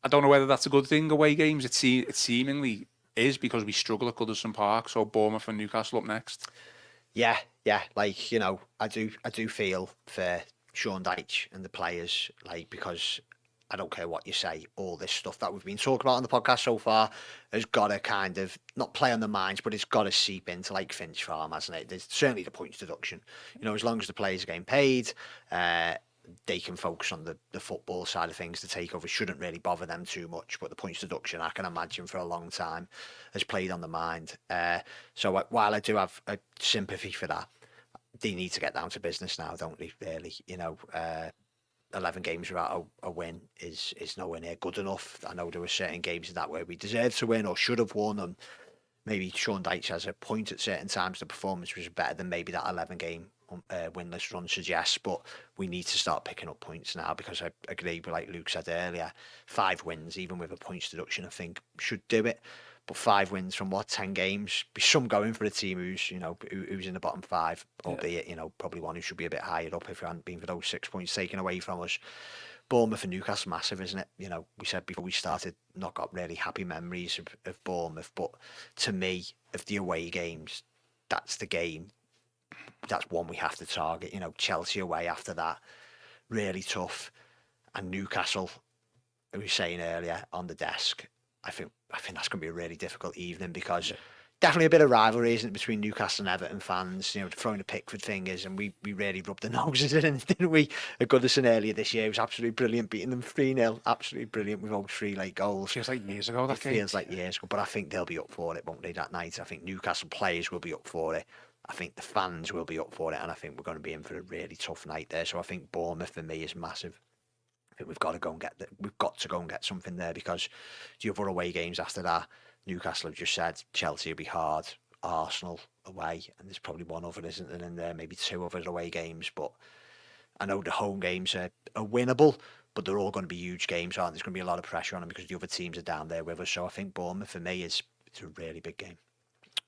I don't know whether that's a good thing, away games. It seemingly is, because we struggle at Goodison Park. So Bournemouth and Newcastle up next. Yeah. I do feel for Sean Dyche and the players, like, because I don't care what you say, all this stuff that we've been talking about on the podcast so far has got to kind of not play on the minds, but it's got to seep into like Finch Farm, hasn't it? There's certainly the points deduction. You know, as long as the players are getting paid, they can focus on the football side of things. The takeover shouldn't really bother them too much, but the points deduction, I can imagine for a long time, has played on the mind. So while I do have a sympathy for that, they need to get down to business now, don't they? Really, you know. 11 games without a win is nowhere near good enough. I know there were certain games in that where we deserved to win or should have won, and maybe Sean Dyche has a point at certain times. The performance was better than maybe that 11 game winless run suggests, but we need to start picking up points now, because I agree with, like Luke said earlier, 5 wins, even with a points deduction, I think should do it. But 5 wins from 10 games, be some going for a team who's, you know, who's in the bottom 5, albeit, you know, probably one who should be a bit higher up if it hadn't been for those 6 points taken away from us. Bournemouth and Newcastle, massive, isn't it? You know, we said before we started, not got really happy memories of Bournemouth, but to me, of the away games, that's the game. That's one we have to target. You know, Chelsea away after that, really tough, and Newcastle, who we were saying earlier on the desk. I think that's going to be a really difficult evening, because definitely a bit of rivalry, isn't it, between Newcastle and Everton fans? You know, throwing the Pickford fingers, and we really rubbed the noses in it, didn't we? At Goodison earlier this year, it was absolutely brilliant, beating them 3-0, absolutely brilliant with all 3 late goals. Feels like years ago. That It feels like years ago, but I think they'll be up for it, won't they, that night? I think Newcastle players will be up for it. I think the fans will be up for it, and I think we're going to be in for a really tough night there. So I think Bournemouth for me is massive. I think we've got to go and get something there, because the other away games after that, Newcastle have just said Chelsea will be hard, Arsenal away, and there's probably one other, isn't there, in there, maybe 2 other away games. But I know the home games are winnable, but they're all going to be huge games, aren't there? There's going to be a lot of pressure on them because the other teams are down there with us. So I think Bournemouth for me it's a really big game.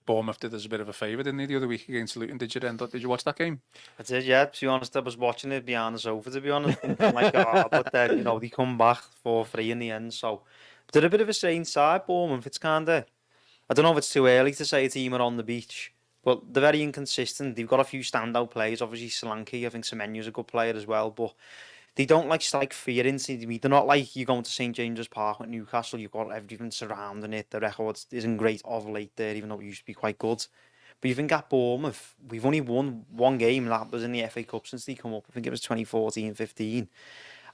Bournemouth did us a bit of a favour, didn't they, the other week against Luton? Did you watch that game? I did, yeah. To be honest, I was watching it behind the sofa, to be honest. Like, but then, you know, they come back 4-3 in the end. So they're a bit of a strange side, Bournemouth. It's kind of, I don't know if it's too early to say a team are on the beach, but they're very inconsistent. They've got a few standout players. Obviously, Solanke, I think Semenyu's a good player as well, but they don't like strike fear into me. They're not like you going to St James's Park with Newcastle. You've got everything surrounding it. The record isn't great of late there, even though it used to be quite good. But you think at Bournemouth, we've only won 1 game, that was in the FA Cup since they come up. I think it was 2014-15.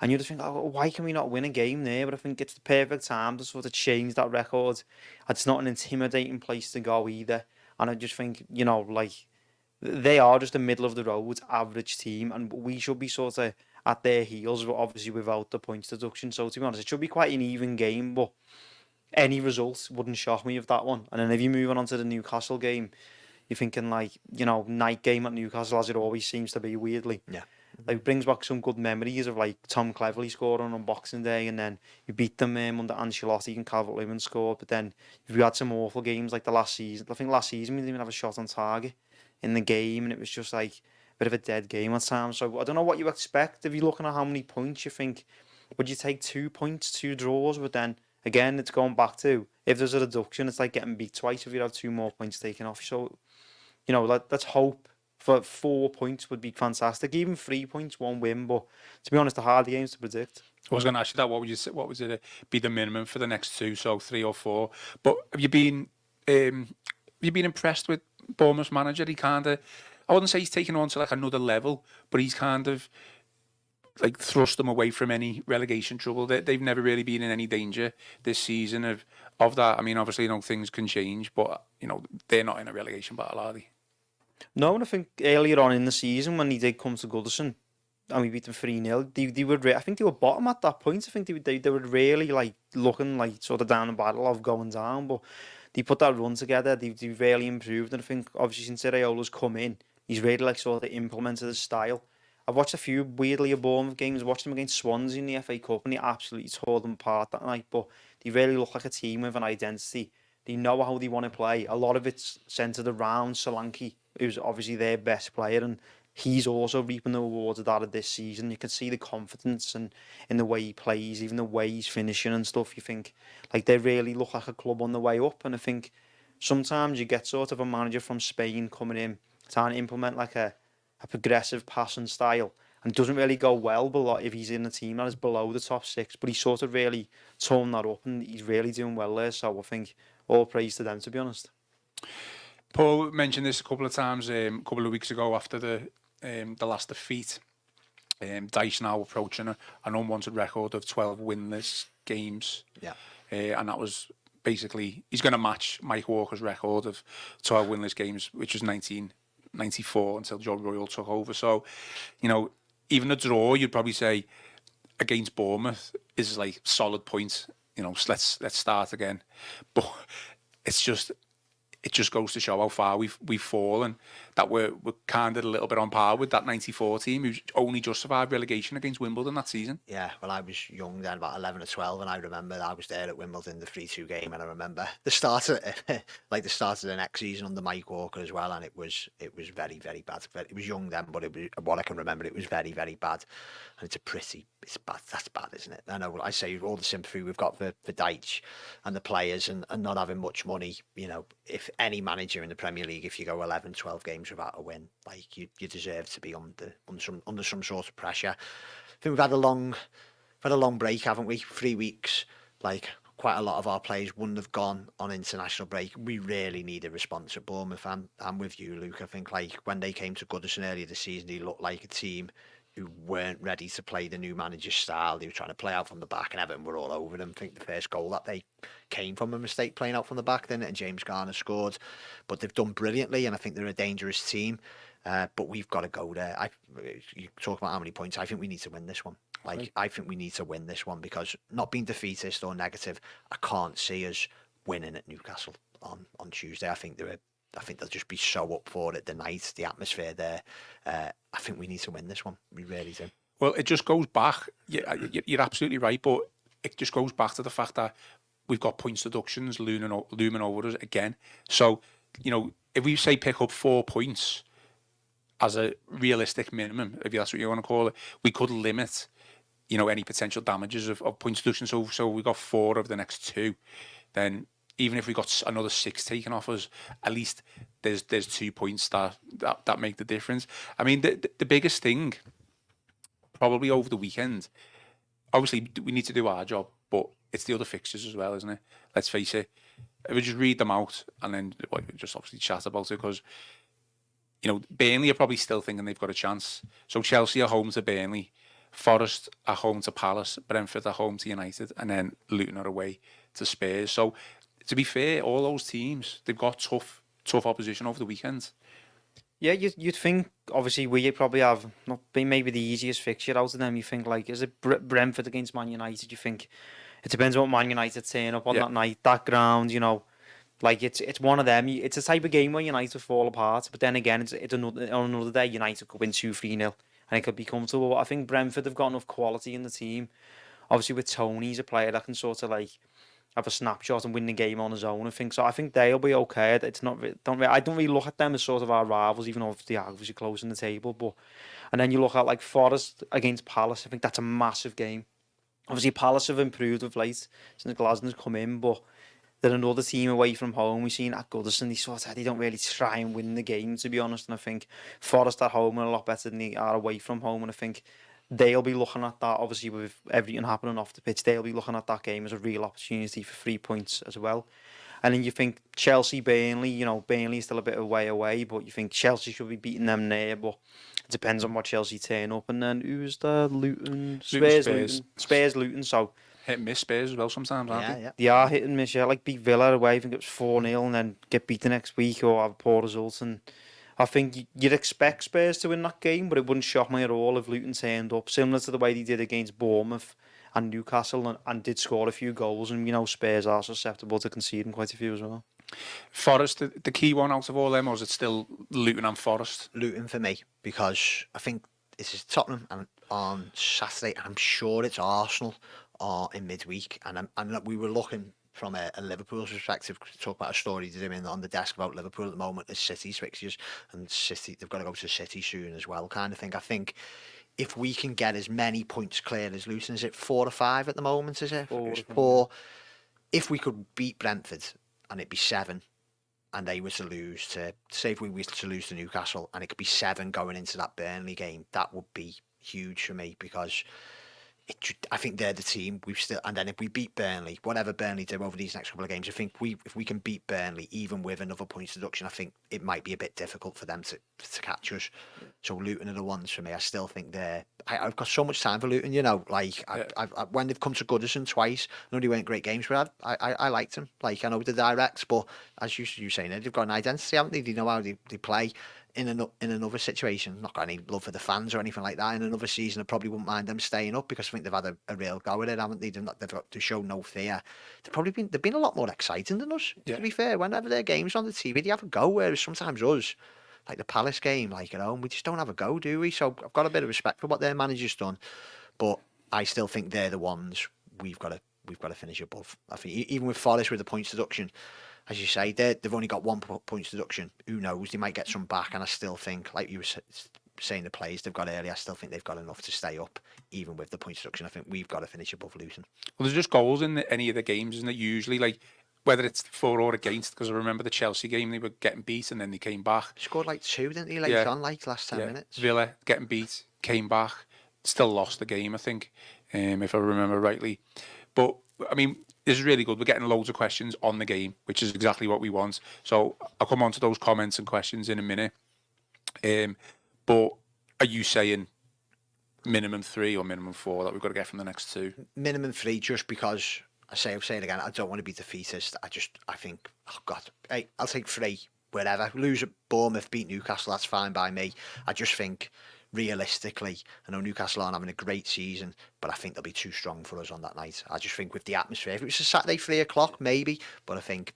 And you just think, oh, why can we not win a game there? But I think it's the perfect time to sort of change that record. It's not an intimidating place to go either. And I just think, you know, like, they are just a middle of the road average team, and we should be sort of at their heels, but obviously without the points deduction. So to be honest, it should be quite an even game, but any result wouldn't shock me of that one. And then if you move on to the Newcastle game, you're thinking like, you know, night game at Newcastle, as it always seems to be, weirdly. Yeah. Like, brings back some good memories of like Tom Cleverley scoring on Boxing Day, and then you beat them under Ancelotti and Calvert-Lewin scored. But then we had some awful games like the last season. I think last season we didn't even have a shot on target in the game, and it was just like a bit of a dead game at times. So I don't know what you expect. If you're looking at how many points you think, would you take 2 points, 2 draws? But then again, it's going back to, if there's a deduction, it's like getting beat twice if you have 2 more points taken off. So, you know, let's hope for 4 points would be fantastic. Even 3 points, 1 win. But to be honest, the hard games to predict. I was going to ask you that. What would you say? What would it be the minimum for the next 2? So 3 or 4. But have you been impressed with Bournemouth's manager? He kind of, I wouldn't say he's taken on to like another level, but he's kind of like thrust them away from any relegation trouble. They've never really been in any danger this season of that. I mean, obviously, you know, things can change, but you know, they're not in a relegation battle, are they? No, and I think earlier on in the season when he did come to Goodison and we beat them 3-0, they were, I think they were bottom at that point. I think they were really like looking like sort of down the battle of going down, but they put that run together. They've really improved, and I think obviously since Iraola's come in, he's really like sort of implemented his style. I've watched a few weirdly Bournemouth games. I watched them against Swansea in the FA Cup, and he absolutely tore them apart that night. But they really look like a team with an identity. They know how they want to play. A lot of it's centred around Solanke, who's obviously their best player, and he's also reaping the rewards of that of this season. You can see the confidence and in the way he plays, even the way he's finishing and stuff. You think like they really look like a club on the way up, and I think sometimes you get sort of a manager from Spain coming in trying to implement like a progressive passing style, and it doesn't really go well below if he's in a team that is below the top 6. But he's sort of really toned that up, and he's really doing well there. So I think all praise to them, to be honest. Paul mentioned this a couple of times a couple of weeks ago after the last defeat. Dyche now approaching an unwanted record of 12 winless games. Yeah. And that was basically, he's going to match Mike Walker's record of 12 winless games, which was 1994 until Joe Royle took over. So, you know, even a draw, you'd probably say, against Bournemouth is like solid points. You know, let's start again. But it just goes to show how far we've fallen, that we're kind of a little bit on par with that 94 team who's only just survived relegation against Wimbledon that season. Yeah, well, I was young then, about 11 or 12, and I remember I was there at Wimbledon, the 3-2 game, and I remember the start of the next season under Mike Walker as well, and it was very, very bad. It was young then, but it was, what I can remember, it was very, very bad, and it's bad. That's bad, isn't it? I know. I say all the sympathy we've got for Dyche and the players, and not having much money. You know, if any manager in the Premier League, if you go 11, 12 games without a win, like you deserve to be under some sort of pressure. I think we've had a long break, haven't we? 3 weeks. Like, quite a lot of our players wouldn't have gone on international break. We really need a response at Bournemouth. I'm with you, Luke. I think, like, when they came to Goodison earlier this season, they looked like a team who weren't ready to play the new manager's style. They were trying to play out from the back, and Everton were all over them. I think the first goal that they came from a mistake playing out from the back, then, and James Garner scored. But they've done brilliantly, and I think they're a dangerous team. But we've got to go there. You talk about how many points. I think we need to win this one. I think we need to win this one, because not being defeatist or negative, I can't see us winning at Newcastle on Tuesday. I think they'll just be so up for it, the night, the atmosphere there. I think we need to win this one. We really do. Well, it just goes back. You're absolutely right, but it just goes back to the fact that we've got points deductions looming over us again. So, you know, if we say pick up 4 points as a realistic minimum, if that's what you want to call it, we could limit, you know, any potential damages of points deduction. So we got 4 of the next 2, then even if we got another 6 taken off us, at least there's 2 points that make the difference. I mean, the biggest thing probably over the weekend, obviously we need to do our job, but it's the other fixtures as well, isn't it? Let's face it. If we just read them out and then just obviously chat about it, because, you know, Burnley are probably still thinking they've got a chance. So Chelsea are home to Burnley, Forest are home to Palace, Brentford are home to United, and then Luton are away to Spurs. So, to be fair, all those teams, they've got tough opposition over the weekend. Yeah, you'd think, obviously, we probably have not been maybe the easiest fixture out of them. You think, like, is it Brentford against Man United? You think it depends on what Man United turn up on that night, that ground, you know. Like, it's one of them. It's a type of game where United fall apart, but then again, it's another day, United could win 2-3-0, and it could be comfortable. But I think Brentford have got enough quality in the team. Obviously, with Tony, he's a player that can sort of, like, have a snapshot and win the game on his own. I think they'll be okay. It's not. I don't really look at them as sort of our rivals, even though they are obviously close in the table. But and then you look at like Forest against Palace. I think that's a massive game. Obviously, Palace have improved of late since Glasnow's come in, but they're another team away from home. We've seen at Goodison, they don't really try and win the game, to be honest. And I think Forest at home are a lot better than they are away from home. And I think they'll be looking at that, obviously, with everything happening off the pitch, they'll be looking at that game as a real opportunity for 3 points as well. And then you think Chelsea, Burnley, you know, Burnley is still a bit of a way away, but you think Chelsea should be beating them there, but it depends on what Chelsea turn up. And then who's the Luton? Spurs, Luton, so... Hit and miss Spurs as well sometimes, aren't they? Yeah. They are hit and miss, yeah. Like beat Villa away, I think it was 4-0, and then get beat the next week or have poor results. And I think you'd expect Spurs to win that game, but it wouldn't shock me at all if Luton turned up, similar to the way they did against Bournemouth and Newcastle, and did score a few goals. And, you know, Spurs are susceptible to conceding quite a few as well. Forest, the key one out of all them, or is it still Luton and Forest? Luton for me, because I think this is Tottenham and on Saturday, and I'm sure it's Arsenal in midweek. And we were looking from a Liverpool's perspective to talk about a story to do on the desk about Liverpool at the moment as City's fixtures, and City, they've got to go to City soon as well, kind of thing. I think if we can get as many points clear as Luton, is it 4 or 5 at the moment, is it? 4. If we could beat Brentford and it'd be 7, and they were to lose to, say if we were to lose to Newcastle, and it could be 7 going into that Burnley game, that would be huge for me because I think they're the team we've still. And then if we beat Burnley, whatever Burnley do over these next couple of games, I think if we can beat Burnley, even with another points deduction, I think it might be a bit difficult for them to catch us. So Luton are the ones for me. I still think I've got so much time for Luton. You know, like when they've come to Goodison twice, I know they weren't great games, but I liked them. Like I know the directs, but as you saying, they've got an identity, haven't they? They know how they play. In another situation, not got any love for the fans or anything like that. In another season, I probably wouldn't mind them staying up because I think they've had a real go at it, haven't they? They've shown no fear. They've been a lot more exciting than us. To be fair, whenever their games on the TV, they have a go. Whereas sometimes us, like the Palace game, like at home, we just don't have a go, do we? So I've got a bit of respect for what their manager's done, but I still think they're the ones we've got to finish above. I think even with Forest with the points deduction. As you say, they've only got 1 points deduction. Who knows? They might get some back, and I still think, like you were saying, the players they've got earlier, I still think they've got enough to stay up, even with the points deduction. I think we've got to finish above Luton. Well, there's just goals in any of the games, isn't it? Usually, like whether it's for or against, because I remember the Chelsea game, they were getting beat and then they came back. Scored like 2, didn't he? Late on, like last 10 minutes. Villa getting beat, came back, still lost the game, I think, if I remember rightly. But I mean, this is really good. We're getting loads of questions on the game, which is exactly what we want. So I'll come on to those comments and questions in a minute. But are you saying minimum 3 or minimum 4 that we've got to get from the next 2? Minimum 3, just because I'll say it again. I don't want to be defeatist. I think, oh God, hey, I'll take 3 wherever. Lose at Bournemouth, beat Newcastle. That's fine by me. I just think, realistically, I know Newcastle aren't having a great season, but I think they'll be too strong for us on that night. I just think with the atmosphere, if it was a Saturday 3 o'clock, maybe, but I think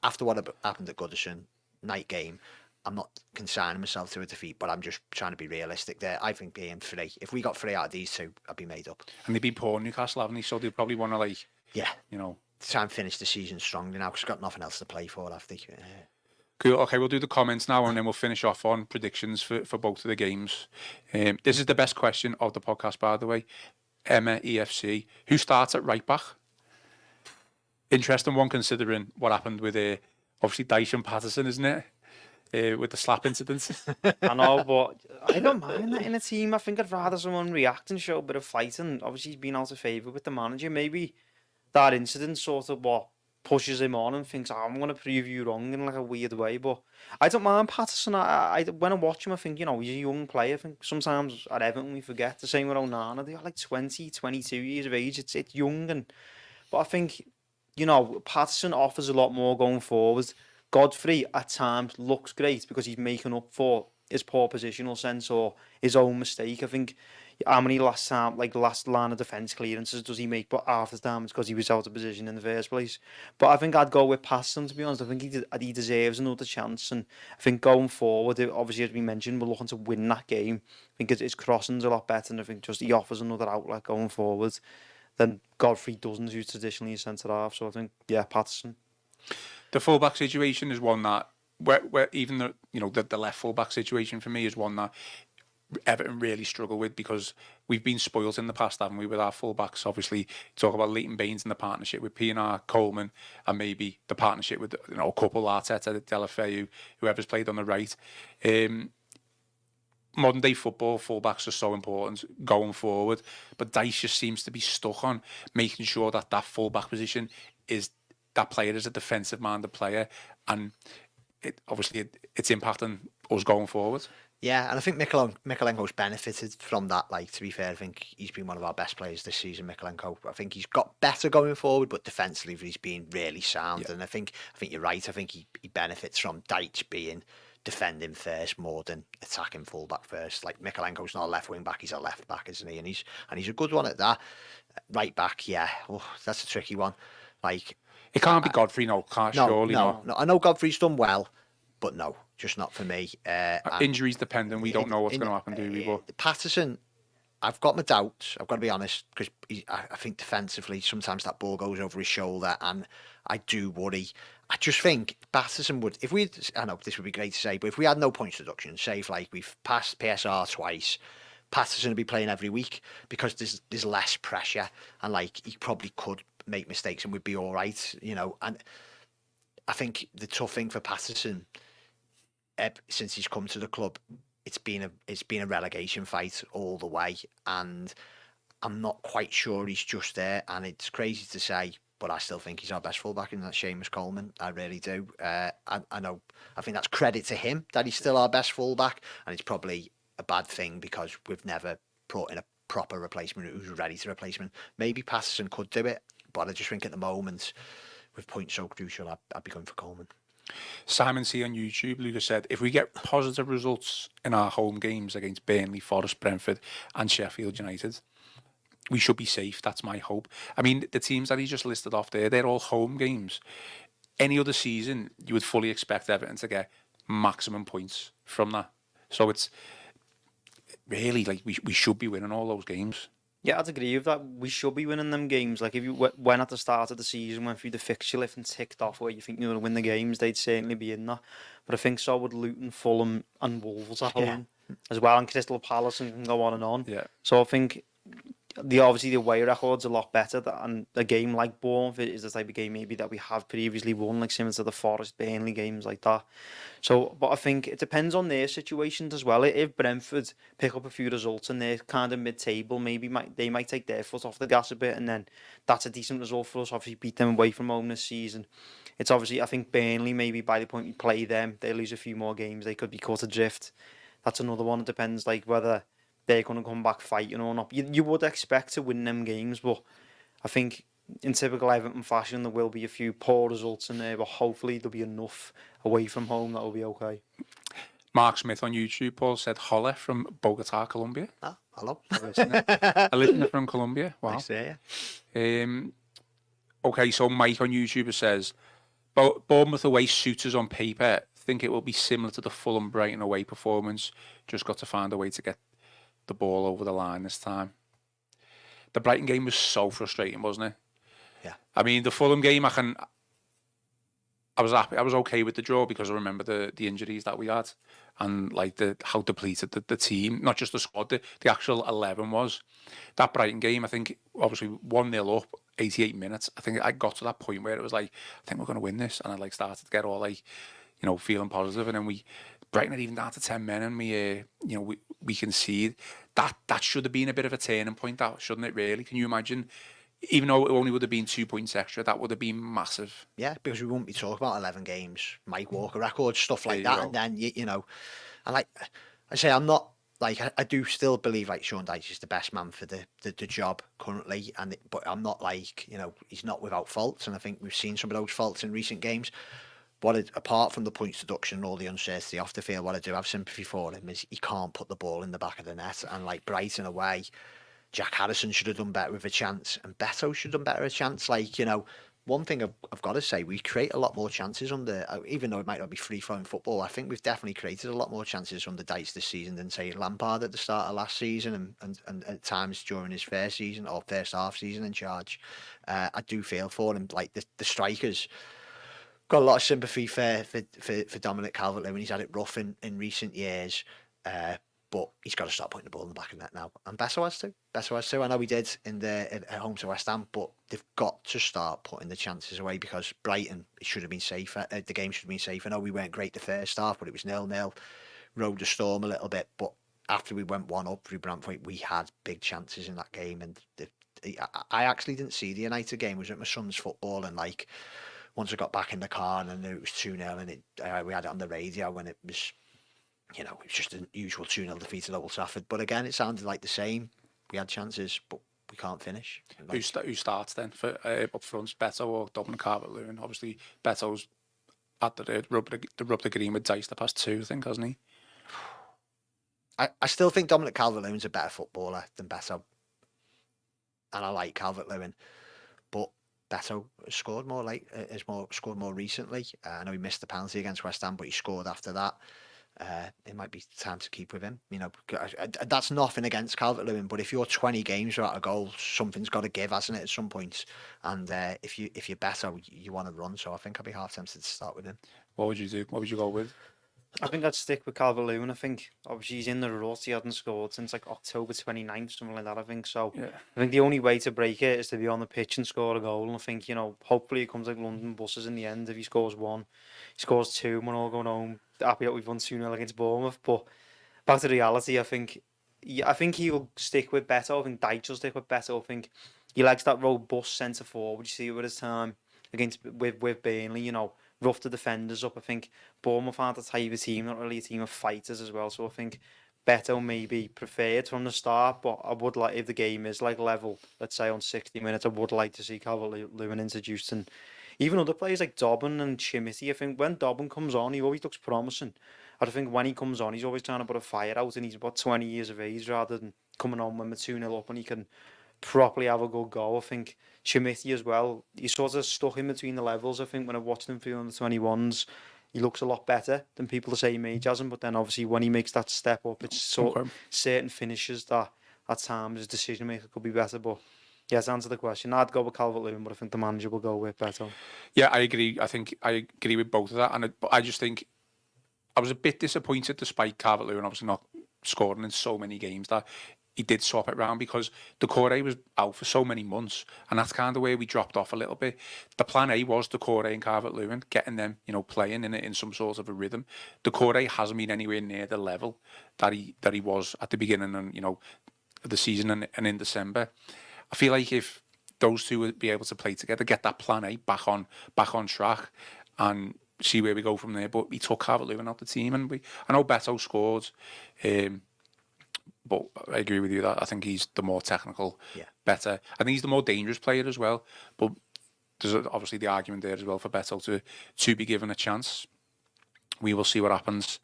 after what happened at Goodison, night game, I'm not consigning myself to a defeat, but I'm just trying to be realistic there. I think being 3, if we got 3 out of these 2, I'd be made up. And they've been poor, Newcastle, haven't they? So they probably want to, try and finish the season strongly now, because they've got nothing else to play for, have they? Cool. Okay, we'll do the comments now and then we'll finish off on predictions for both of the games. This is the best question of the podcast, by the way. Emma EFC. Who starts at right back? Interesting one, considering what happened with obviously Dyche and Patterson, isn't it? With the slap incidents. I know, but I don't mind that in a team. I think I'd rather someone react and show a bit of fight. And obviously he's been out of favour with the manager. Maybe that incident sort of pushes him on and thinks, I'm going to prove you wrong in like a weird way. But I don't mind Patterson. I when I watch him, I think, he's a young player. I think sometimes at Everton we forget. The same with Onana. They're like 20, 22 years of age. It's young. But I think, Patterson offers a lot more going forward. Godfrey at times looks great because he's making up for his poor positional sense or his own mistake. I think how many last line of defence clearances does he make? But half the time it's because he was out of position in the first place. But I think I'd go with Patterson, to be honest. I think he deserves another chance. And I think going forward, obviously, as we mentioned, we're looking to win that game. I think his crossing's a lot better, and I think just he offers another outlet going forward than Godfrey doesn't, who's traditionally a centre-half. So I think, Patterson. The fullback situation is one that, where even the left fullback situation for me is one that Everton really struggle with, because we've been spoilt in the past, haven't we, with our fullbacks? Obviously, talk about Leighton Baines and the partnership with Pienaar, Coleman, and maybe the partnership with a couple, Arteta, Delafeu, whoever's played on the right. Modern day football, fullbacks are so important going forward, but Dyche just seems to be stuck on making sure that fullback position is, that player is a defensive minded player, and it's impacting us going forward. Yeah, and I think Mikolenko's benefited from that. Like, to be fair, I think he's been one of our best players this season, Mikolenko. I think he's got better going forward, but defensively he's been really sound. Yeah. And I think you're right. I think he benefits from Dyche being defending first more than attacking fullback first. Like, Mikolenko's not a left wing back, he's a left back, isn't he? And he's a good one at that. Right back, that's a tricky one. Like, it can't be Godfrey, surely. No. I know Godfrey's done well, but no, just not for me. Injuries dependent, we don't know what's going to happen, do we? But Patterson, I've got my doubts, I've got to be honest, because I think defensively sometimes that ball goes over his shoulder, and I do worry. I just think Patterson would, I know this would be great to say, but if we had no points deduction, say if we've passed PSR twice, Patterson would be playing every week, because there's less pressure, and he probably could make mistakes and we'd be all right, and I think the tough thing for Patterson, since he's come to the club, it's been a relegation fight all the way, and I'm not quite sure he's just there. And it's crazy to say, but I still think he's our best fullback, and that's Seamus Coleman. I really do. I know. I think that's credit to him that he's still our best fullback, and it's probably a bad thing because we've never brought in a proper replacement who's ready to replace him. Maybe Patterson could do it, but I just think at the moment, with points so crucial, I'd be going for Coleman. Simon C on YouTube, Lucas said, if we get positive results in our home games against Burnley, Forest, Brentford and Sheffield United, we should be safe. That's my hope. I mean, the teams that he just listed off there, they're all home games. Any other season, you would fully expect Everton to get maximum points from that. So it's really like we should be winning all those games. Yeah, I'd agree with that. We should be winning them games. Like, if you went at the start of the season, went through the fixture list and ticked off where you think you're going to win the games, they'd certainly be in that. But I think so would Luton, Fulham and Wolves at home as well, and Crystal Palace, and can go on and on. Yeah. So I think obviously the away record's a lot better, and a game like Bournemouth is the type of game maybe that we have previously won, like similar to the Forest, Burnley games like that. So, but I think it depends on their situations as well. If Brentford pick up a few results and they're kind of mid-table, maybe they might take their foot off the gas a bit, and then that's a decent result for us. Obviously beat them away from home this season. It's obviously, I think Burnley, maybe by the point we play them, they lose a few more games, they could be caught adrift. That's another one. It depends like whether they're going to come back fighting or not. You would expect to win them games, but I think in typical Everton fashion, there will be a few poor results in there, but hopefully there'll be enough away from home that will be okay. Mark Smith on YouTube, Paul, said Holla from Bogota, Colombia. Ah, hello. A listener from Colombia. Wow. Nice to hear you. Okay, so Mike on YouTube says, Bournemouth away suits us on paper. Think it will be similar to the Fulham Brighton away performance. Just got to find a way to get the ball over the line this time. The Brighton game was so frustrating, wasn't it? Yeah. I mean, the Fulham game, I was happy. I was okay with the draw because I remember the injuries that we had and like how depleted the team, not just the squad, the actual 11 was. That Brighton game, I think, obviously 1-0 up, 88 minutes. I think I got to that point where it was like, I think we're going to win this, and I like started to get all like, feeling positive, and then Brighton had even down to 10 men, and we concede. That should have been a bit of a turning point, that shouldn't it? Really, can you imagine? Even though it only would have been 2 points extra, that would have been massive. Yeah, because we wouldn't be talking about 11 games, Mike Walker records, stuff like that. And then, and like I say, I'm not, like, I do still believe, like, Sean Dyche is the best man for the job currently. But I'm not like, he's not without faults. And I think we've seen some of those faults in recent games. But apart from the points deduction and all the uncertainty off the field, what I do have sympathy for him is he can't put the ball in the back of the net. And like Brighton away, Jack Harrison should have done better with a chance, and Beto should have done better a chance. Like, one thing I've got to say, we create a lot more chances under, even though it might not be free-flowing football, I think we've definitely created a lot more chances under Dyche this season than, say, Lampard at the start of last season and at times during his first season or first half season in charge. I do feel for him. Like, the strikers, got a lot of sympathy for Dominic Calvert-Lewin. He's had it rough in recent years. But he's got to start putting the ball in the back of the net now. And Beto has to. I know he did at home to West Ham, but they've got to start putting the chances away because Brighton, it should have been safer. The game should have been safer. I know we weren't great the first half, but it was 0-0. Rode the storm a little bit. But after we went 1-up through Brentford, we had big chances in that game. And I actually didn't see the United game. I was at my son's football, and like once I got back in the car and I knew it was 2-0, and we had it on the radio when it was, it was just an usual 2-0 defeat at Old Trafford. But again, it sounded like the same. We had chances, but we can't finish. Who starts then for up front, Beto or Dominic Calvert-Lewin? Obviously, Beto's had the rubbed green with Dyche the past 2, I think, hasn't he? I still think Dominic Calvert-Lewin's a better footballer than Beto. And I like Calvert-Lewin. But Beto scored scored more recently. I know he missed the penalty against West Ham, but he scored after that. It might be time to keep with him. That's nothing against Calvert-Lewin, but if you're 20 games without a goal, something's got to give, hasn't it, at some point? And if you're better, you want to run. So I think I'd be half tempted to start with him. What would you do? What would you go with? I think I'd stick with Calvert-Lewin. I think obviously he's in the rut. He hadn't scored since like October 29th, something like that. I think so. Yeah. I think the only way to break it is to be on the pitch and score a goal. And I think hopefully it comes like London buses in the end. If he scores 1, he scores 2, and we're all going home happy that we've won 2-0 against Bournemouth. But back to reality, I think he'll stick with Beto. I think Dyche will stick with Beto. I think he likes that robust centre forward. You see it with his time with Burnley, rough the defenders up. I think Bournemouth aren't the type of team, not really a team of fighters as well. So I think Beto may be preferred from the start, but I would like, if the game is like level, let's say on 60 minutes, I would like to see Calvert-Lewin introduced, and even other players like Dobbin and Chimity. I think when Dobbin comes on, he always looks promising. I think when he comes on, he's always trying to put a fire out, and he's about 20 years of age, rather than coming on when we're 2-0 up and he can properly have a good go. I think Chimity as well, he's sort of stuck in between the levels. I think when I've watched him through on the 21s, he looks a lot better than people are saying age hasn't. But then obviously when he makes that step up, it's sort of certain finishes that at times his decision maker could be better. But yeah, to answer the question, I'd go with Calvert-Lewin, but I think the manager will go with Beto. Yeah, I agree. I think I agree with both of that, and I just think I was a bit disappointed, despite Calvert-Lewin obviously not scoring in so many games, that he did swap it round, because Doucouré was out for so many months, and that's kind of where we dropped off a little bit. The plan A was Doucouré and Calvert-Lewin, getting them, playing in some sort of a rhythm. Doucouré hasn't been anywhere near the level that he was at the beginning, and of the season and in December. I feel like if those two would be able to play together, get that plan A back on track, and see where we go from there. But he took Calvert-Lewin out the team, and I know Beto scored. But I agree with you that I think he's the more technical, better. I think he's the more dangerous player as well. But there's obviously the argument there as well for Beto to be given a chance. We will see what happens.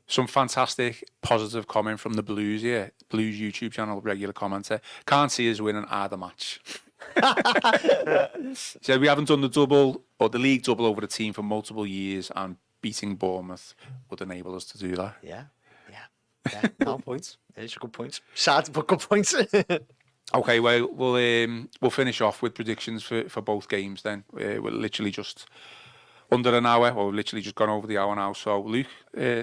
Some fantastic positive comment from the Blues here. Blues YouTube channel, regular commenter. Can't see us winning either match. Said we haven't done the double or the league double over the team for multiple years, and beating Bournemouth would enable us to do that. Yeah. No points. It's a good point. Sad, but good points. Okay, well, we'll finish off with predictions for both games then. We're literally just under an hour, or literally just gone over the hour now. So, Luke,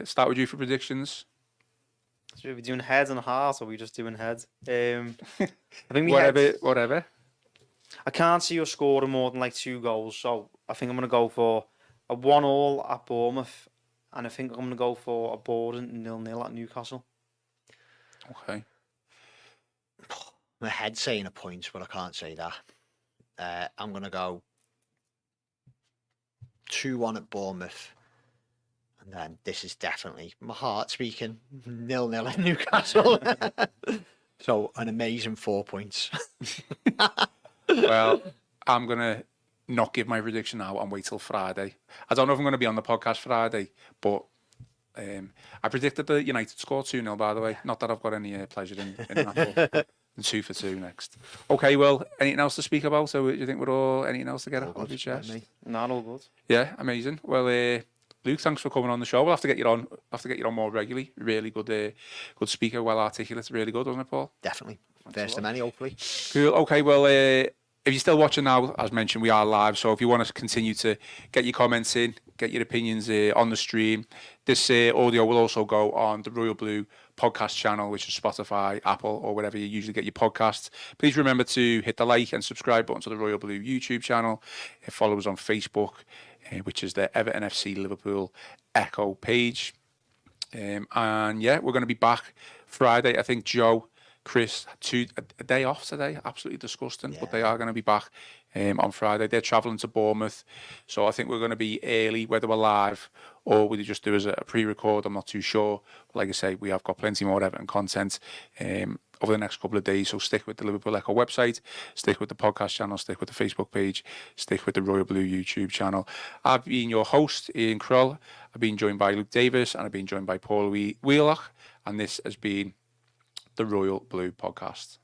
start with you for predictions. Should we be doing heads and hearts, or are we just doing heads? I think whatever. I can't see us scoring more than like 2 goals, so I think I'm going to go for a 1-1 at Bournemouth, and I think I'm going to go for a boring 0-0 at Newcastle. Okay. My head's saying a point, but I can't say that. I'm going to go 2-1 at Bournemouth. And then this is definitely my heart speaking. 0-0 at Newcastle. So an amazing 4 points. Well, I'm going to not give my prediction now and wait till Friday. I don't know if I'm going to be on the podcast Friday, but I predicted the United score 2-0, by the way. Not that I've got any pleasure in that. And 2 for 2 next. Okay, well, anything else to speak about? So you think we're all, anything else to get off your chest? Not all good. Yeah, amazing. Well, Luke, thanks for coming on the show. We'll have to get you on more regularly. Really good, good speaker, well articulate. Really good, wasn't it, Paul? Definitely. First of many, hopefully. Cool. Okay, well, if you're still watching now, as mentioned, we are live. So if you want to continue to get your comments in, get your opinions on the stream, this audio will also go on the Royal Blue podcast channel, which is Spotify, Apple, or wherever you usually get your podcasts. Please remember to hit the like and subscribe button to the Royal Blue YouTube channel. Follow us on Facebook, which is the Everton FC Liverpool Echo page. And yeah, we're going to be back Friday. I think Joe, Chris, a day off today. Absolutely disgusting, but they are going to be back on Friday. They're travelling to Bournemouth, so I think we're going to be early, whether we're live or we just do as a pre-record. I'm not too sure. But like I say, we have got plenty more Everton content over the next couple of days. So stick with the Liverpool Echo website, stick with the podcast channel, stick with the Facebook page, stick with the Royal Blue YouTube channel. I've been your host, Ian Croll. I've been joined by Luke Davies, and I've been joined by Paul Wheelock, and this has been the Royal Blue Podcast.